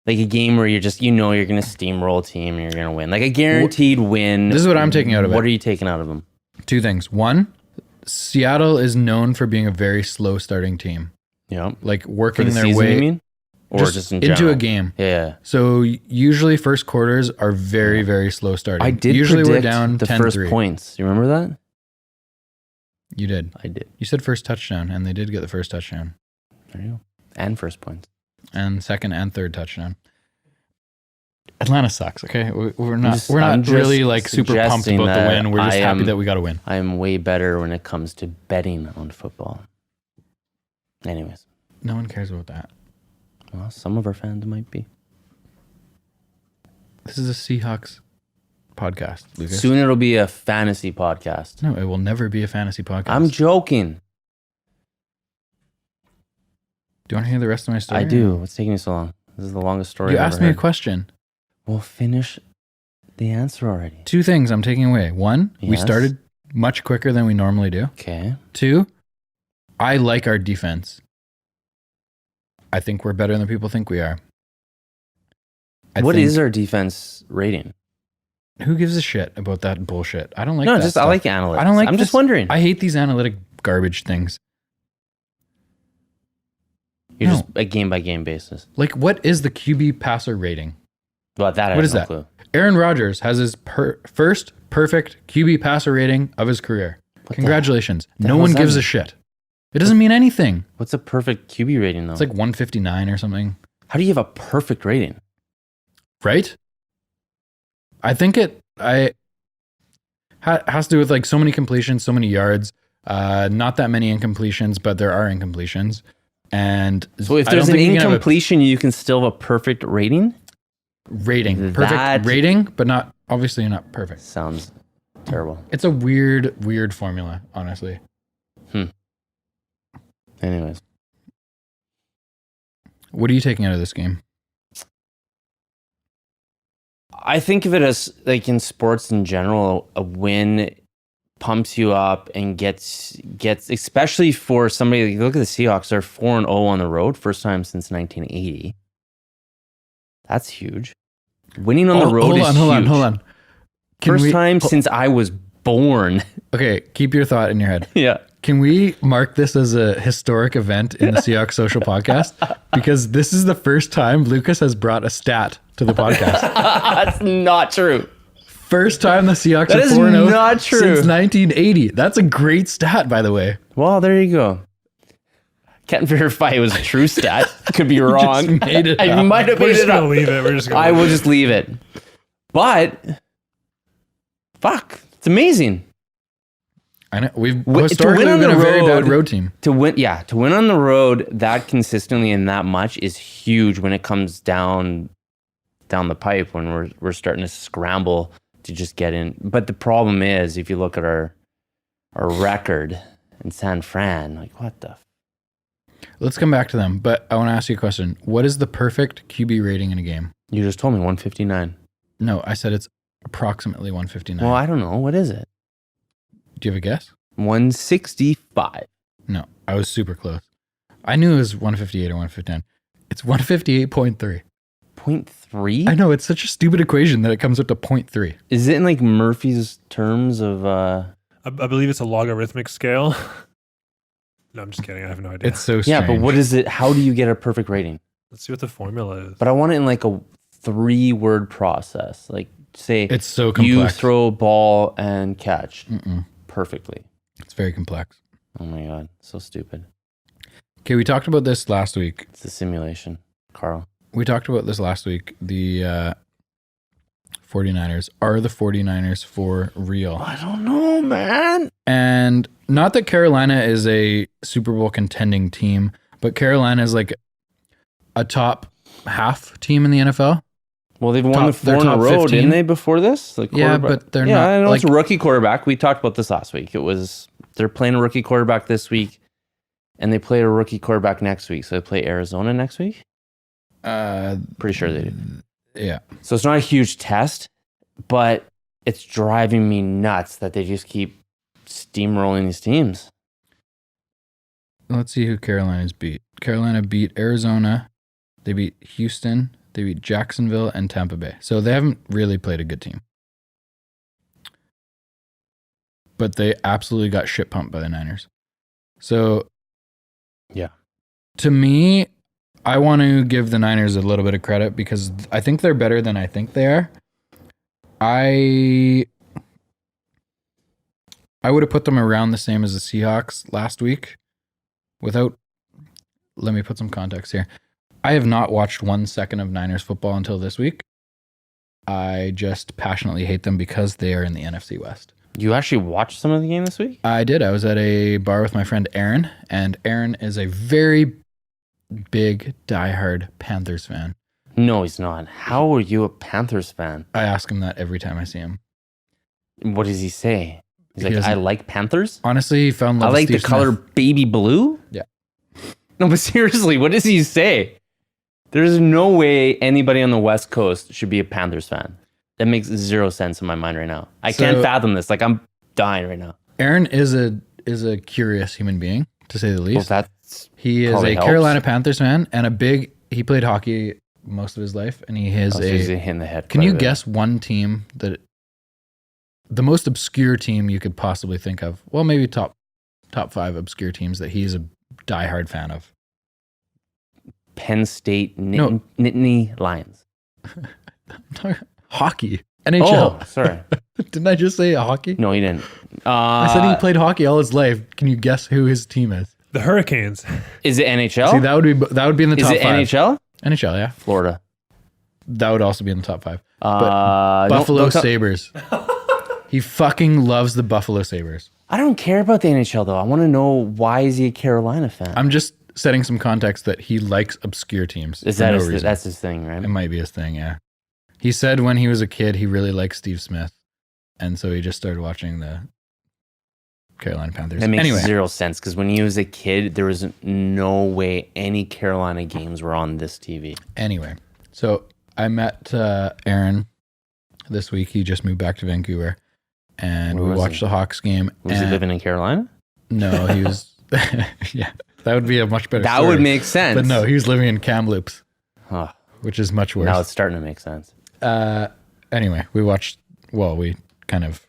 B: Like a game where you're just, you're going to steamroll a team and you're going to win. Like a guaranteed win.
A: This is what I'm taking out of it.
B: What are you taking out of them?
A: 2 things. 1, Seattle is known for being a very slow starting team.
B: Yeah.
A: Like
B: For
A: working
B: the
A: their
B: season,
A: way
B: you mean? Or just in
A: into
B: general?
A: a game.
B: Yeah.
A: So usually first quarters are very, very slow starting.
B: I did
A: Usually
B: predict
A: we're down
B: the
A: 10-3.
B: first points. You remember that?
A: You did.
B: I did.
A: You said first touchdown, and they did get the first touchdown.
B: There you go. And first points.
A: And second and third touchdown. Atlanta sucks. Okay, we're
B: I'm
A: not
B: just
A: really like super pumped
B: suggesting
A: about the
B: that
A: win. We're just
B: I
A: happy
B: am-
A: that we got to win.
B: I am way better when it comes to betting on football. Anyways,
A: No one cares about that.
B: well, some of our fans might be.
A: This is a Seahawks podcast, Lucas.
B: Soon it'll be a fantasy podcast.
A: No, it will never be a fantasy podcast.
B: I'm joking.
A: Do you want to hear the rest of my story?
B: I do. What's taking you so long? This is the longest story
A: You
B: I've
A: asked
B: ever
A: me a
B: heard.
A: question.
B: Well, finish the answer already.
A: 2 things I'm taking away. 1, we
B: Yes.
A: started much quicker than we normally do.
B: Okay.
A: 2, I like our defense. I think we're better than people think we are.
B: What is our defense rating?
A: Who gives a shit about that bullshit? I don't like
B: No,
A: that
B: just
A: stuff.
B: I like analytics.
A: I don't like
B: I'm just
A: this-
B: wondering.
A: I hate these analytic garbage things.
B: You're
A: No.
B: just a game by game basis.
A: Like, what is the QB passer rating?
B: But that I
A: What
B: have
A: is
B: no
A: that?
B: clue.
A: Aaron Rodgers has his first perfect QB passer rating of his career.
B: What the-
A: Congratulations.
B: the
A: No
B: hell
A: one
B: does that
A: gives a
B: mean?
A: shit. It doesn't mean anything.
B: What's a perfect QB rating though?
A: It's like 159 or something,
B: How do you have a perfect rating?
A: right? I think Has to do with like so many completions, so many yards, not that many incompletions, but there are incompletions. And
B: so if there's an incompletion, you can still have a perfect rating?
A: Perfect rating, but not obviously not perfect.
B: Sounds terrible.
A: It's a weird formula, honestly.
B: Anyways.
A: What are you taking out of this game?
B: I think of it as, like, in sports in general, a win pumps you up and gets especially for somebody, like, look at the Seahawks, they're 4-0 on the road, first time since 1980. That's huge. Winning on the road is huge.
A: Hold on.
B: First time since I was born.
A: Okay, keep your thought in your head.
B: Yeah.
A: Can we mark this as a historic event in the Seahawks Social Podcast? Because this is the first time Lucas has brought a stat to the podcast.
B: That's not true.
A: First time the Seahawks
B: are 4-0 not true.
A: Since 1980. That's a great stat, by the way.
B: Well, there you go. Can't verify it was a true stat. Could be wrong. I might have made it up. I will just leave it. But, fuck, it's amazing.
A: I know we've historically been a very bad road team.
B: To win on the road that consistently and that much is huge when it comes down the pipe, when we're starting to scramble to just get in. But the problem is, if you look at our record in San Fran, like, what the?
A: Let's come back to them, but I want to ask you a question. What is the perfect QB rating in a game?
B: You just told me 159.
A: No, I said it's approximately 159.
B: Well, I don't know. What is it?
A: Do you have a guess?
B: 165.
A: No, I was super close. I knew it was 158 or 159. It's 158.3.
B: 0.3?
A: I know, it's such a stupid equation that it comes up to 0.3.
B: Is it in like Murphy's terms of...
C: I believe it's a logarithmic scale. No, I'm just kidding. I have no idea.
A: It's so strange.
B: Yeah, but what is it? How do you get a perfect rating?
C: Let's see what the formula is.
B: But I want it in like a 3-word process. Like, say,
A: it's so complex.
B: You throw ball and catch perfectly.
A: It's very complex.
B: Oh my God, so stupid.
A: Okay, we talked about this last week.
B: It's a simulation, Carl.
A: We talked about this last week. The 49ers. Are the 49ers for real?
B: I don't know, man.
A: And not that Carolina is a Super Bowl contending team, but Carolina is like a top half team in the NFL.
B: Well, they've won the 4 in a row, 15. Didn't they, before this?
A: Yeah, but they're not.
B: Yeah, I know it's a rookie quarterback. We talked about this last week. They're playing a rookie quarterback this week, and they play a rookie quarterback next week. So they play Arizona next week? Pretty sure they do.
A: Yeah.
B: So it's not a huge test, but it's driving me nuts that they just keep steamrolling these teams.
A: Let's see who Carolina's beat. Carolina beat Arizona. They beat Houston. They beat Jacksonville and Tampa Bay. So they haven't really played a good team. But they absolutely got shit pumped by the Niners. So,
B: yeah.
A: To me, I want to give the Niners a little bit of credit because I think they're better than I think they are. I would have put them around the same as the Seahawks last week let me put some context here. I have not watched 1 second of Niners football until this week. I just passionately hate them because they are in the NFC West.
B: You actually watched some of the game this week?
A: I did. I was at a bar with my friend Aaron, and Aaron is a very big, diehard Panthers fan.
B: No, he's not. How are you a Panthers fan?
A: I ask him that every time I see him.
B: What does he say? He's like, I like Panthers?
A: Honestly, he found love
B: I like
A: Steve
B: the color
A: Smith.
B: baby blue?
A: Yeah.
B: No, but seriously, what does he say? There's no way anybody on the West Coast should be a Panthers fan. That makes zero sense in my mind right now. I can't fathom this. Like, I'm dying right now.
A: Aaron is a curious human being, to say the least.
B: Well,
A: he is a Carolina Panthers fan and he played hockey most of his life, and he's
B: a hit in the head.
A: Can you guess one team that the most obscure team you could possibly think of? Well, maybe top 5 obscure teams that he's a diehard fan of.
B: Penn State Nittany Lions.
A: Hockey. NHL.
B: Oh, sorry.
A: Didn't I just say hockey?
B: No, you didn't.
A: I said he played hockey all his life. Can you guess who his team is?
C: The Hurricanes.
B: Is it NHL?
A: See, that would be in the top 5.
B: Is it NHL?
A: NHL, yeah.
B: Florida.
A: That would also be in the top 5. But Buffalo Sabres. He fucking loves the Buffalo Sabres.
B: I don't care about the NHL though. I want to know why is he a Carolina fan?
A: I'm just setting some context that he likes obscure teams.
B: Is that that's his thing, right?
A: It might be his thing, yeah. He said when he was a kid, he really liked Steve Smith. And so he just started watching the Carolina Panthers.
B: That makes zero sense because when he was a kid, there was no way any Carolina games were on this TV.
A: Anyway, so I met Aaron this week. He just moved back to Vancouver. And we watched the Hawks game.
B: Was he living in Carolina?
A: No, he was... yeah, that would be a much better
B: That
A: story.
B: would make sense.
A: But no, he was living in Kamloops, which is much worse.
B: Now it's starting to make sense.
A: Anyway, we watched... Well, we kind of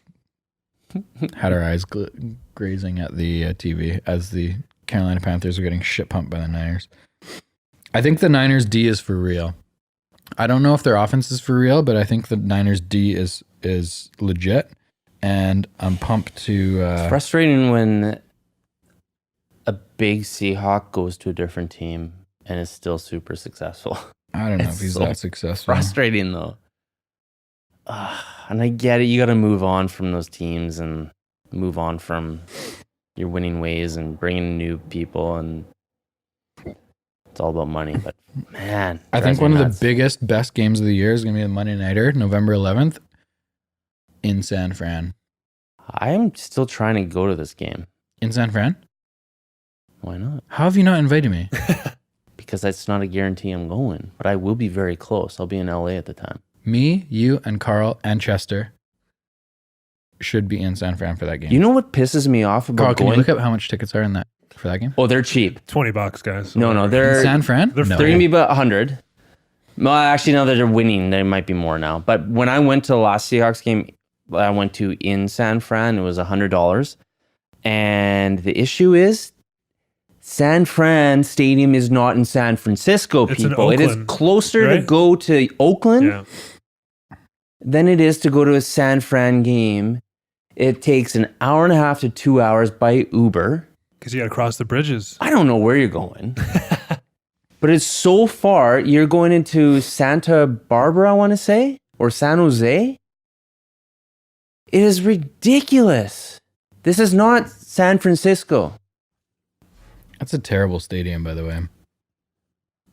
A: had our eyes grazing at the TV as the Carolina Panthers were getting shit pumped by the Niners. I think the Niners D is for real. I don't know if their offense is for real, but I think the Niners D is legit. And I'm pumped to...
B: it's frustrating when a big Seahawk goes to a different team and is still super successful.
A: I don't know if he's that successful.
B: Frustrating, though. And I get it. You got to move on from those teams and move on from your winning ways and bringing new people. And it's all about money. But, man.
A: I think one of the biggest, best games of the year is going to be the Monday Nighter, November 11th. In San Fran.
B: I am still trying to go to this game.
A: In San Fran?
B: Why not?
A: How have you not invited me?
B: Because that's not a guarantee I'm going. But I will be very close. I'll be in LA at the time.
A: Me, you, and Carl, and Chester should be in San Fran for that game.
B: You know what pisses me off about
A: Carl, can
B: going?
A: you look up how much tickets are in that for that game?
B: Oh, they're cheap.
C: $20, guys.
B: No, they're...
A: In San Fran?
C: They're
B: They're going to be about 100. Well, actually, now that they're winning, they might be more now. But when I went to the last Seahawks game, I went to in San Fran, it was $100. And the issue is San Fran Stadium is not in San Francisco,
C: It's in
B: people. It is
C: Oakland,
B: closer
C: right?
B: to go to Oakland
C: Yeah.
B: than it is to go to a San Fran game. It takes an hour and a half to 2 hours by Uber.
C: Because you got to cross the bridges.
B: I don't know where you're going. But it's so far. You're going into Santa Barbara, I want to say, or San Jose. It is ridiculous. This is not San Francisco.
A: That's a terrible stadium, by the way.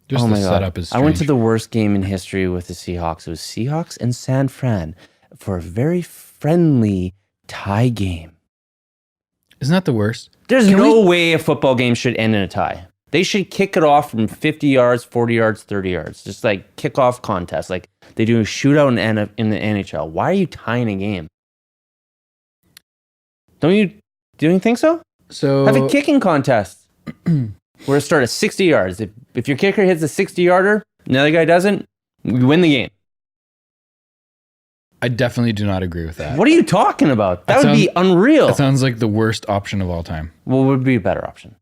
A: Just
B: Oh
A: the
B: my God.
A: setup is
B: I went to
A: strange.
B: the worst game in history with the Seahawks. It was Seahawks and San Fran for a very friendly tie game.
A: Isn't that the worst?
B: There's no way a football game should end in a tie. They should kick it off from 50 yards, 40 yards, 30 yards. Just like kickoff contest. Like they do a shootout in the NHL. Why are you tying a game? Do you think so?
A: So
B: Have a kicking contest. Where it start at 60 yards. If your kicker hits a 60-yarder, and the other guy doesn't, you win the game.
A: I definitely do not agree with that.
B: What are you talking about? That would be unreal.
A: That sounds like the worst option of all time.
B: What would be a better option?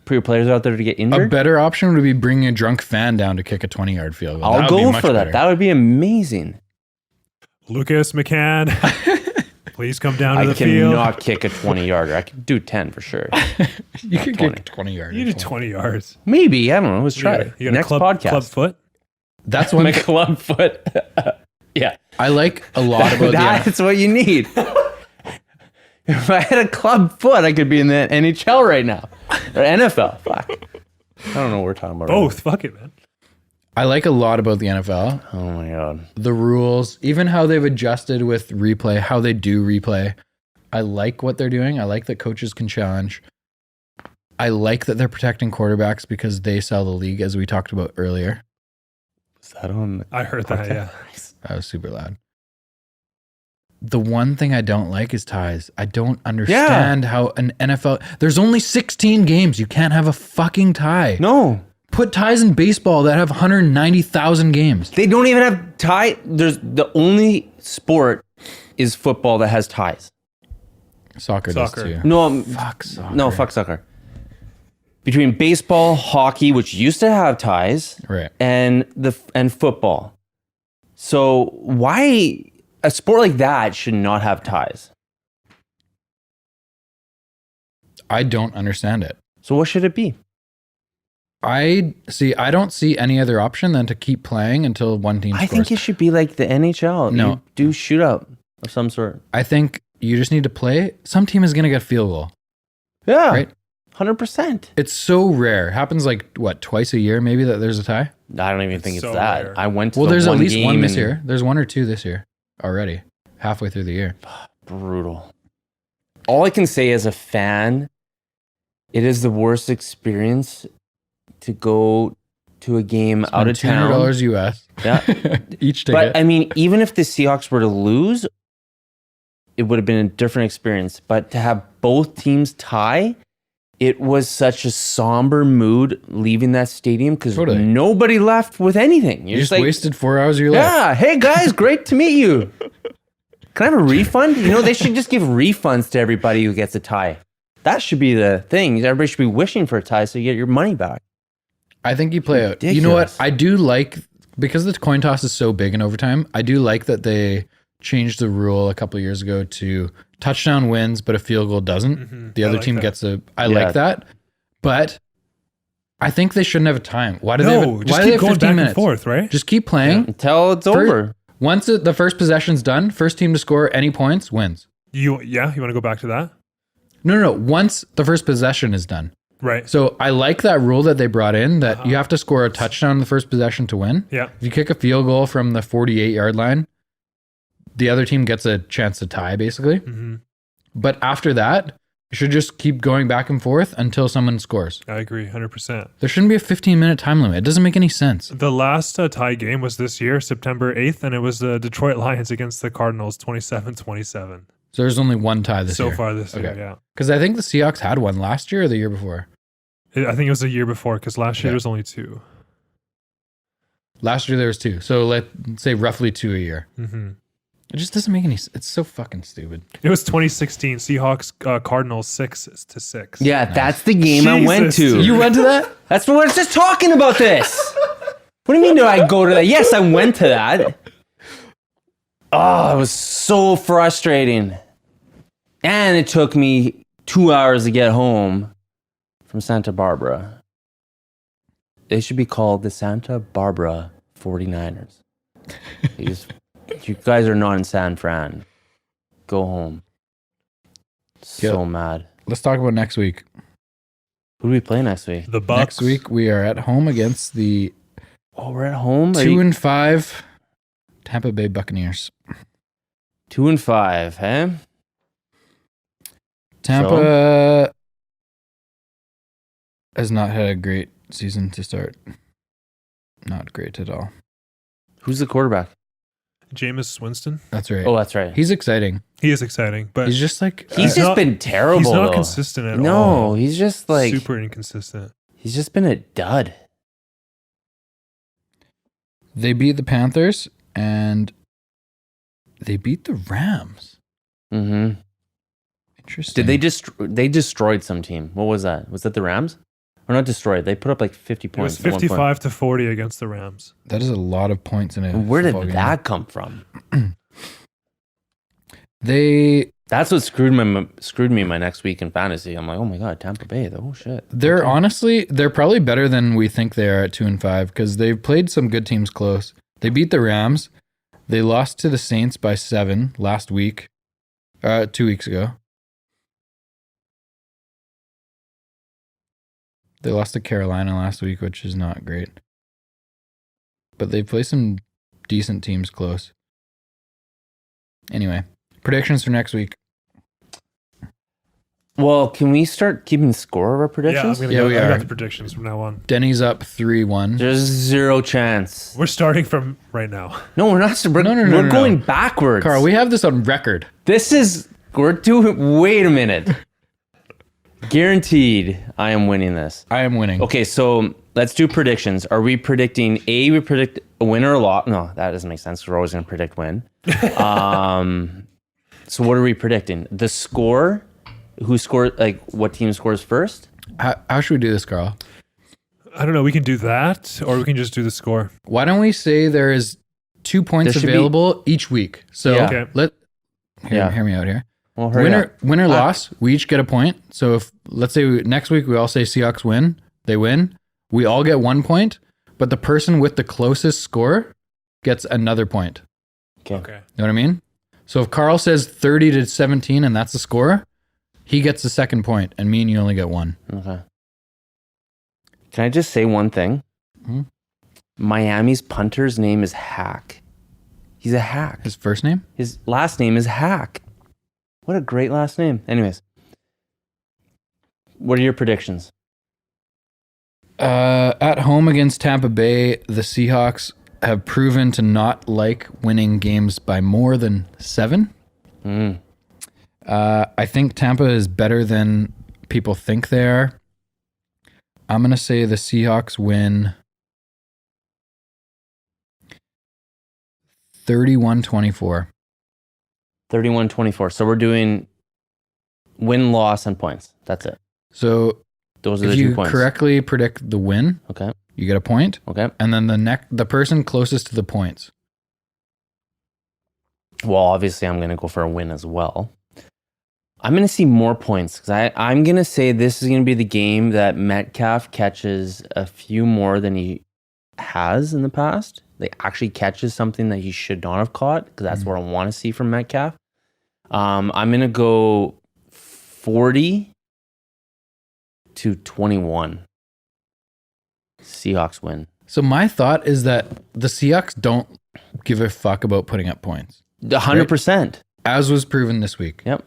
B: Put your players out there to get
A: A
B: injured?
A: better option would be bringing a drunk fan down to kick a 20-yard field goal.
B: I'll
A: That would be
B: go
A: much
B: for that.
A: better.
B: That would be amazing.
C: Lucas McCann, please come down to
B: I
C: the field.
B: cannot kick a 20-yarder. I could do 10 for sure.
A: You could
B: 20.
A: kick 20 yards.
C: You did 20 yards.
B: Maybe. I don't know. Let's try it.
C: You got
B: Next
C: a
B: podcast.
C: club foot?
A: That's one.
B: My club foot. Yeah.
A: I like a lot about the
B: That's what you need. If I had a club foot, I could be in the NHL right now. Or NFL. Fuck. I don't know what we're talking about.
C: Both. Fuck it, man.
A: I like a lot about the NFL.
B: Oh my God.
A: The rules, even how they've adjusted with replay, how they do replay. I like what they're doing. I like that coaches can challenge. I like that they're protecting quarterbacks because they sell the league, as we talked about earlier.
B: Is that on?
C: I heard that, yeah.
A: That was super loud. The one thing I don't like is ties. I don't understand how an NFL... There's only 16 games. You can't have a fucking tie.
B: No.
A: Put ties in baseball that have 190,000 games.
B: They don't even have tie. There's the only sport is football that has ties.
A: Soccer does too.
B: No,
A: Fuck soccer.
B: no, fuck soccer. Between baseball, hockey, which used to have ties,
A: Right.
B: and football. So why a sport like that should not have ties?
A: I don't understand it.
B: So what should it be?
A: I don't see any other option than to keep playing until one team scores.
B: I think it should be like the NHL.
A: No.
B: You do shootout. of some sort.
A: I think you just need to play. Some team is going to get field goal.
B: Yeah.
A: Right?
B: 100%.
A: It's so rare. It happens like, what, twice a year maybe that there's a tie?
B: I don't even think it's
C: so
B: that.
C: rare.
B: I went to
A: There's
B: one
A: at least
B: game
A: one this
B: and-
A: year. There's 1 or 2 this year already, halfway through the year.
B: Brutal. All I can say as a fan, it is the worst experience to go to a game out of town.
A: $200 US.
B: Yeah.
A: Each ticket.
B: But I mean, even if the Seahawks were to lose, it would have been a different experience. But to have both teams tie, it was such a somber mood leaving that stadium because
A: Totally.
B: nobody left with anything.
A: you just wasted 4 hours of your life.
B: yeah, hey guys, great to meet you. Can I have a refund? They should just give refunds to everybody who gets a tie. That should be the thing. Everybody should be wishing for a tie so you get your money back.
A: I think you play out. You know what?
B: Ridiculous.
A: I do like, because the coin toss is so big in overtime, I do like that they changed the rule a couple of years ago to touchdown wins, but a field goal doesn't. The
C: I
A: other
C: like
A: team
C: that.
A: gets a. I like that. But I think they shouldn't have a time. Why do they have,
C: No,
A: why
C: just
A: do they
C: keep
A: have
C: going
A: 15
C: back
A: minutes?
C: and forth, right?
A: Just keep playing.
B: Until it's over.
A: Once the first possession's done, first team to score any points wins.
C: You want to go back to that?
A: No. Once the first possession is done.
C: Right.
A: So I like that rule that they brought in that you have to score a touchdown in the first possession to win.
C: Yeah.
A: If you kick a field goal from the 48-yard line, the other team gets a chance to tie, basically.
C: Mm-hmm.
A: But after that, you should just keep going back and forth until someone scores.
C: I agree, 100%.
A: There shouldn't be a 15-minute time limit. It doesn't make any sense.
C: The last tie game was this year, September 8th, and it was the Detroit Lions against the Cardinals, 27-27.
A: So there's only one tie this year.
C: So far this year,
A: Okay.
C: yeah.
A: Because I think the Seahawks had one last year or the year before.
C: I think it was the year before, because last year
A: Okay.
C: there was only 2.
A: Last year there was 2. So let's say roughly 2 a year.
C: Mm-hmm.
A: It just doesn't make any sense. It's so fucking stupid.
C: It was 2016, Seahawks Cardinals 6-6.
B: Yeah, that's the game I went
C: Jesus,
B: to.
C: dude.
A: You went to that?
B: That's what I was just talking about this. What do you mean do I go to that? Yes, I went to that. Oh, it was so frustrating. And it took me 2 hours to get home from Santa Barbara. They should be called the Santa Barbara 49ers. You guys are not in San Fran. Go home. So mad.
A: Let's talk about next week.
B: Who do we play next week?
C: The Bucks.
A: Next week we are at home against the
B: Oh, we're at home?
A: 2-5 Tampa Bay Buccaneers.
B: 2-5, huh?
A: Tampa has not had a great season to start. Not great at all.
B: Who's the quarterback?
C: Jameis Winston.
A: That's right.
B: Oh, that's right.
A: He's exciting.
C: He is exciting, but
A: He's just like
B: He's just been terrible.
C: he's not
B: though.
C: consistent at all.
B: No, he's just like
C: super inconsistent.
B: he's just been a dud.
A: they beat the Panthers and they beat the Rams.
B: Mm-hmm.
A: Interesting.
B: Did they destroyed some team? What was that? Was that the Rams? Or not destroyed? They put up like 50
C: It was
B: points. at one point.
C: 55-40 against the Rams.
A: That is a lot of points in it.
B: Where did that come from? That's what screwed me my next week in fantasy. I'm like, oh my god, Tampa Bay. Oh shit.
A: They're honestly, they're probably better than we think they are at 2-5 because they've played some good teams close. They beat the Rams. They lost to the Saints by 7 last week, 2 weeks ago. They lost to Carolina last week, which is not great. But they play some decent teams close. Anyway, predictions for next week.
B: Well, can we start keeping score of our predictions?
C: Yeah,
A: we
C: I
A: are.
C: got the predictions from now on.
A: Denny's up 3-1.
B: There's zero chance.
C: We're starting from right now.
B: No, we're not. We're,
A: No,
B: we're
A: no.
B: going backwards.
A: Carl, we have this on record.
B: We're doing. Wait a minute. Guaranteed, I am winning this.
A: I am winning.
B: Okay, so let's do predictions. Are we predicting we predict a win or a loss? No, that doesn't make sense. We're always going to predict win. So what are we predicting? The score? Who scored? Like what team scores first?
A: How should we do this, Carl?
C: I don't know. We can do that, or we can just do the score.
A: Why don't we say there is 2 points
B: There should
A: available each week? So
B: Yeah.
C: Okay.
A: hear me out here.
B: Well, hurry up.
A: Win or loss, we each get a point. So if let's say next week we all say Seahawks win, they win, we all get 1 point, but the person with the closest score gets another point.
B: Okay.
C: Okay.
A: You know what I mean? So if Carl says 30-17 and that's the score, he gets the second point, and me and you only get one.
B: Okay. Can I just say one thing?
A: Hmm?
B: Miami's punter's name is Hack. He's a hack.
A: His first name?
B: His last name is Hack. What a great last name. Anyways, what are your predictions?
A: At home against Tampa Bay, the Seahawks have proven to not like winning games by more than 7. I think Tampa is better than people think they are. I'm going to say the Seahawks win 31-24.
B: 31-24. So we're doing win-loss and points. That's it.
A: So
B: those are
A: if
B: the 2
A: you
B: points.
A: correctly predict the win,
B: Okay.
A: you get a point.
B: Okay.
A: And then the person closest to the points.
B: Well, obviously, I'm going to go for a win as well. I'm going to see more points because I'm going to say this is going to be the game that Metcalf catches a few more than he has in the past. Like actually catches something that he should not have caught because that's what I want to see from Metcalf. I'm going to go 40-21. Seahawks win.
A: So my thought is that the Seahawks don't give a fuck about putting up points.
B: 100%.
A: As was proven this week.
B: Yep.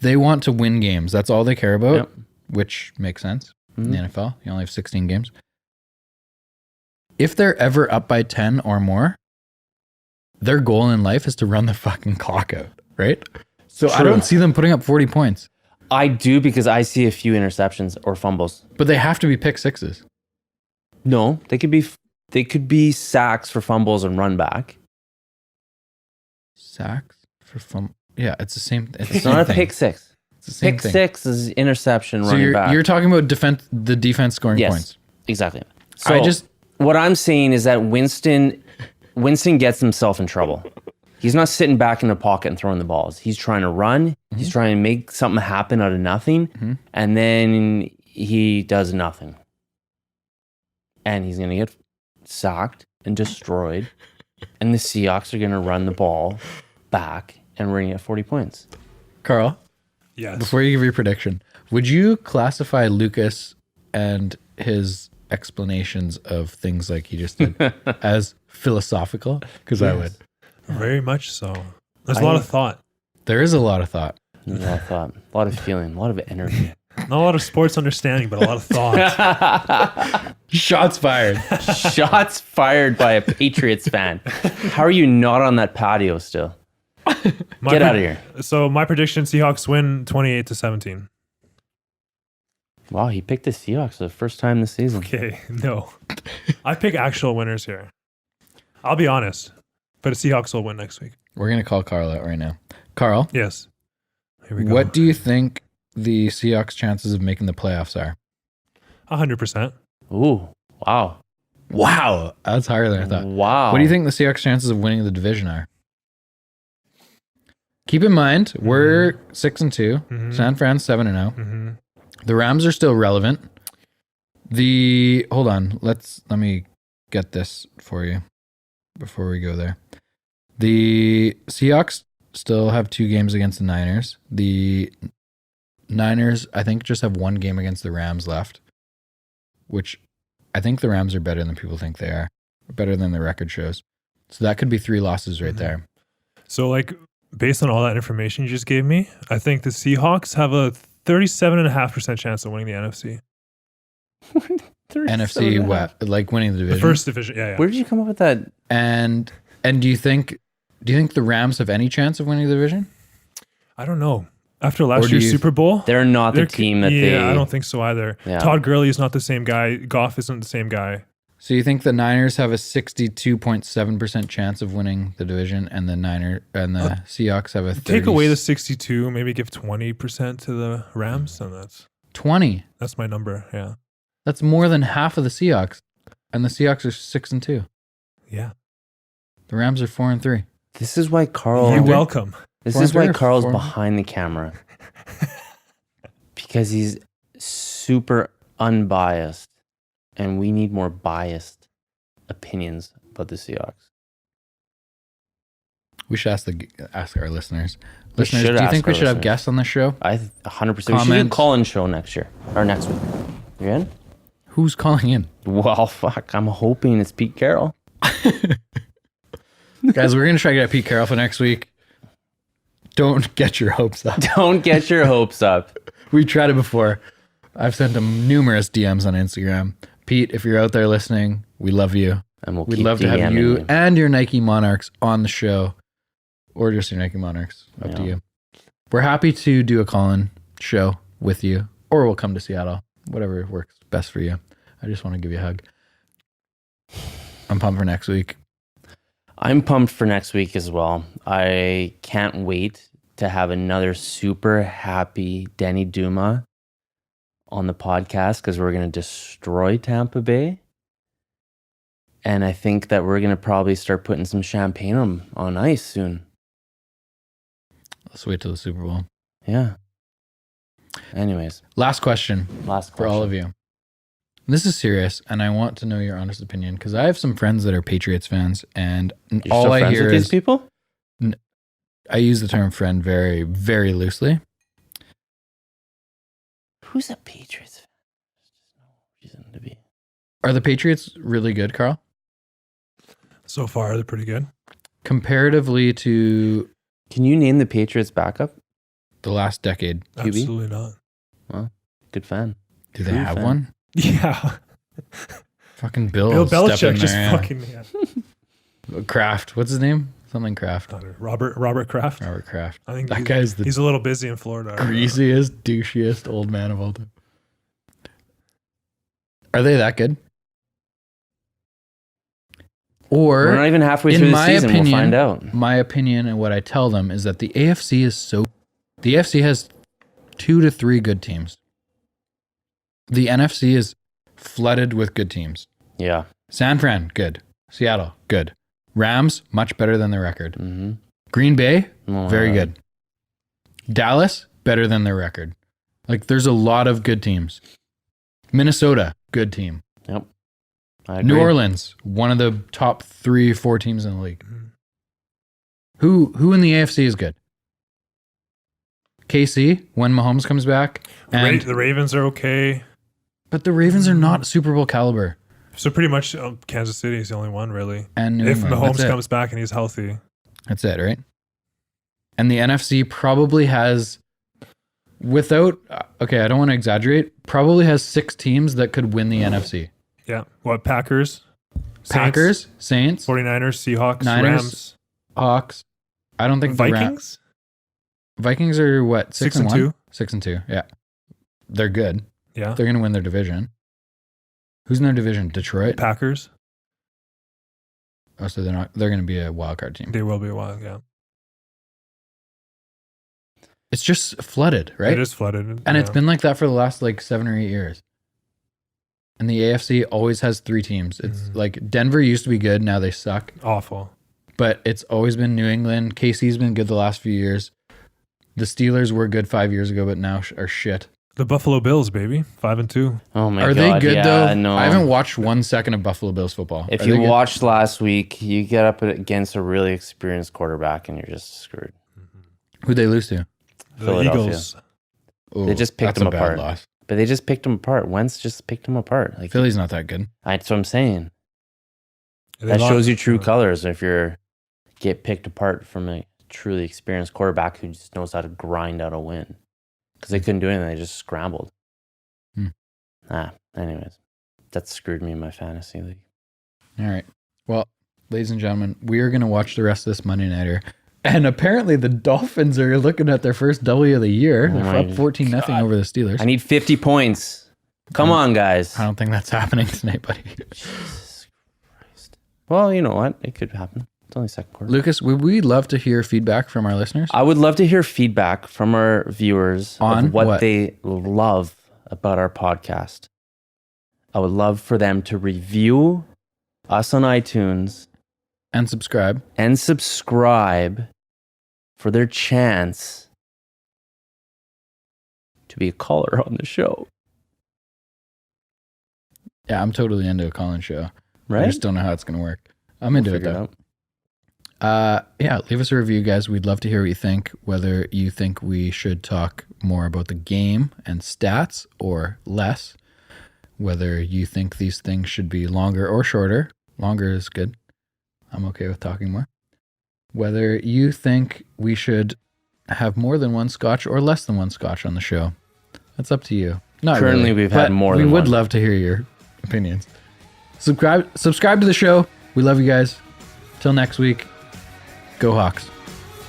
A: They want to win games. That's all they care about,
B: Yep.
A: which makes sense in the NFL. You only have 16 games. If they're ever up by 10 or more, their goal in life is to run the fucking clock out, right? So I
B: True.
A: don't see them putting up 40 points.
B: I do because I see a few interceptions or fumbles.
A: But they have to be pick sixes.
B: No, they could be sacks for fumbles and run back.
A: Sacks for fumble. Yeah, it's the same.
B: It's not a
A: thing.
B: pick six.
A: It's the same
B: Pick
A: thing.
B: six is interception
A: So
B: running back.
A: you're talking about the defense scoring
B: Yes,
A: points.
B: exactly. So what I'm saying is that Winston gets himself in trouble. He's not sitting back in the pocket and throwing the balls. He's trying to run. Mm-hmm. He's trying to make something happen out of nothing. And then he does nothing. And he's going to get sacked and destroyed. And the Seahawks are going to run the ball back and we're going to get 40 points.
A: Carl,
C: Yes.
A: before you give your prediction, would you classify Lucas and his explanations of things like he just did as philosophical? Because I would.
C: Very much so. There's a lot of thought.
A: There is a lot of thought.
B: A lot of thought, a lot of feeling, a lot of energy.
C: Not a lot of sports understanding, but a lot of thought.
A: Shots fired.
B: Shots fired by a Patriots fan. How are you not on that patio still? Get out of here.
C: So my prediction, Seahawks win 28-17.
B: Wow, he picked the Seahawks for the first time this season.
C: Okay, no. I pick actual winners here. I'll be honest, but the Seahawks will win next week.
A: We're going to call Carl out right now. Carl,
C: Yes. Here we go.
A: what do you think the Seahawks' chances of making the playoffs are?
C: 100%.
B: Ooh, wow.
A: Wow. That's higher than I thought.
B: Wow.
A: What do you think the Seahawks' chances of winning the division are? Keep in mind, we're 6-2. San Fran's 7-0. The Rams are still relevant. Hold on. Let me get this for you before we go there. The Seahawks still have 2 games against the Niners. The Niners, I think, just have 1 game against the Rams left, which I think the Rams are better than people think they are, better than the record shows. So that could be 3 losses right there.
C: So, based on all that information you just gave me, I think the Seahawks have a 37.5% chance of winning the NFC.
A: NFC, what? Like winning the division?
C: The first division, yeah.
B: Where did you come up with that?
A: And do you think the Rams have any chance of winning the division?
C: I don't know. After last year's Super Bowl,
B: They're not the team that they...
C: Yeah, I don't think so either.
B: Yeah.
C: Todd Gurley is not the same guy. Goff isn't the same guy.
A: So you think the Niners have a 62.7% chance of winning the division, and the Seahawks have a 30...
C: Take away the 62, maybe give 20% to the Rams, and that's
A: 20.
C: my number. Yeah.
A: That's more than half of the Seahawks, and the Seahawks are 6-2.
C: Yeah.
A: The Rams are 4-3.
B: This is why Carl...
C: You're welcome.
B: This is why
A: 4-3 or
B: Carl's
A: 4-1?
B: behind the camera. Because he's super unbiased. And we need more biased opinions about the Seahawks.
A: We should ask our listeners.
B: We
A: Listeners,
B: should
A: do you
B: ask
A: think we
B: our
A: should have
B: listeners.
A: guests on the show?
B: 100%. We should do a
A: Comment.
B: call-in show next year or next week. You in?
A: Who's calling in?
B: Well, fuck. I'm hoping it's Pete Carroll.
A: Guys, we're going to try to get Pete Carroll for next week. Don't get your hopes up.
B: Don't get your hopes up.
A: We tried it before. I've sent him numerous DMs on Instagram. Pete, if you're out there listening, we love you.
B: And
A: We'd love to have you and your Nike Monarchs on the show. Or just your Nike Monarchs. Up to you. We're happy to do a call-in show with you. Or we'll come to Seattle. Whatever works best for you. I just want to give you a hug. I'm pumped for next week.
B: I'm pumped for next week as well. I can't wait to have another super happy Denny Dumas on the podcast because we're going to destroy Tampa Bay. And I think that we're going to probably start putting some champagne on ice soon.
A: Let's wait till the Super Bowl.
B: Yeah. Anyways.
A: Last question
B: Last question.
A: for all of you. This is serious, and I want to know your honest opinion because I have some friends that are Patriots fans, and
B: You're
A: all
B: still
A: I
B: friends
A: hear
B: with
A: is
B: these people?
A: I use the term friend very, very loosely.
B: Who's a Patriots fan? There's no reason to be.
A: Are the Patriots really good, Carl?
C: So far, they're pretty good.
A: Comparatively to
B: Can you name the Patriots backup?
A: the last decade,
B: QB?
C: Absolutely not.
B: Well, good fan.
A: do they
B: True
A: have
B: fan.
A: one?
C: Yeah.
A: Fucking Bill.
C: Bill
A: stepped
C: Belichick
A: in
C: just
A: there,
C: fucking. Yeah.
A: Kraft. What's his name? Something Kraft.
C: Robert Kraft.
A: Robert Kraft.
C: I think
A: That guy's the
C: he's a little busy in Florida.
A: greasiest, douchiest old man of all time. Are they that good? Or
B: We're not even halfway
A: in
B: through the
A: my
B: season.
A: opinion-
B: We'll find out.
A: my opinion and what I tell them is that the AFC has 2 to 3 good teams. The NFC is flooded with good teams.
B: Yeah.
A: San Fran, good. Seattle, good. Rams, much better than their record.
B: Mm-hmm.
A: Green Bay, very good. Dallas, better than their record. Like, there's a lot of good teams. Minnesota, good team.
B: Yep. I agree.
A: New Orleans, one of the top 3-4 teams in the league.
C: Mhm.
A: Who in the AFC is good? KC, when Mahomes comes back. And,
C: The Ravens are okay.
A: but the Ravens are not Super Bowl caliber.
C: So pretty much Kansas City is the only one, really.
A: And New
C: If
A: England,
C: Mahomes
A: that's it.
C: comes back and he's healthy.
A: That's it, right? And the NFC probably has, without, okay, I don't want to exaggerate, probably has 6 teams that could win the NFC.
C: Yeah. What, Packers? Saints,
A: Packers, Saints,
C: 49ers, Seahawks,
A: Niners,
C: Rams,
A: Hawks. I don't think
C: Vikings?
A: Vikings are what? 6-1?
C: 6-2.
A: 6-2, yeah. They're good.
C: Yeah.
A: They're going to win their division. Who's in their division? Detroit?
C: Packers.
A: Oh, so they're going to be a wild card team.
C: They will be a while, yeah.
A: It's just flooded, right?
C: It is flooded.
A: And it's been like that for the last like 7 or 8 years. And the AFC always has 3 teams. It's like Denver used to be good. Now they suck.
C: awful.
A: But it's always been New England. KC's been good the last few years. The Steelers were good 5 years ago, but now are shit.
C: The Buffalo Bills, baby. 5-2.
B: Oh my
A: Are
B: god.
A: they good
B: yeah,
A: though?
B: No.
A: I haven't watched 1 second of Buffalo Bills football.
B: If
A: Are
B: you
A: they good?
B: watched last week, you get up against a really experienced quarterback and you're just screwed.
A: Who'd they lose to?
C: The
B: Philadelphia.
C: Eagles.
A: Oh,
B: They just picked
A: that's
B: them
A: a bad
B: apart.
A: loss.
B: But they just picked him apart. Wentz just picked him apart. Like
A: Philly's not that good.
B: that's what I'm saying.
C: They
B: That
C: lost-
B: shows you true colors if you're get picked apart from a truly experienced quarterback who just knows how to grind out a win. Because they couldn't do anything. They just scrambled. Anyways. That screwed me in my fantasy league.
A: All right. Well, ladies and gentlemen, we are going to watch the rest of this Monday Nighter. And apparently the Dolphins are looking at their first W of the year.
B: Oh
A: They're
B: my
A: up 14-0 over the Steelers.
B: I need 50 points. Come on, guys.
A: I don't think that's happening tonight, buddy.
B: Jesus Christ. Well, you know what? It could happen. It's only second quarter.
A: Lucas, would we love to hear feedback from our listeners?
B: I would love to hear feedback from our viewers
A: On
B: of what
A: what?
B: they love about our podcast. I would love for them to review us on iTunes
A: And subscribe.
B: and subscribe for their chance to be a caller on the show.
A: Yeah, I'm totally into a call-in show. I
B: Right?
A: just don't know how it's going to work. I'm into it,
B: Figure
A: though.
B: out.
A: Leave us a review, guys. We'd love to hear what you think, whether you think we should talk more about the game and stats or less, whether you think these things should be longer or shorter. Longer is good. I'm okay with talking more. Whether you think we should have more than one scotch or less than one scotch on the show. That's up to you. Not
B: Currently,
A: really,
B: we've had more than one.
A: We would love to hear your opinions. Subscribe to the show. We love you guys. Till next week. Go Hawks.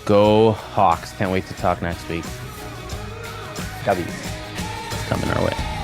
B: Go Hawks. Can't wait to talk next week. W. Coming our way.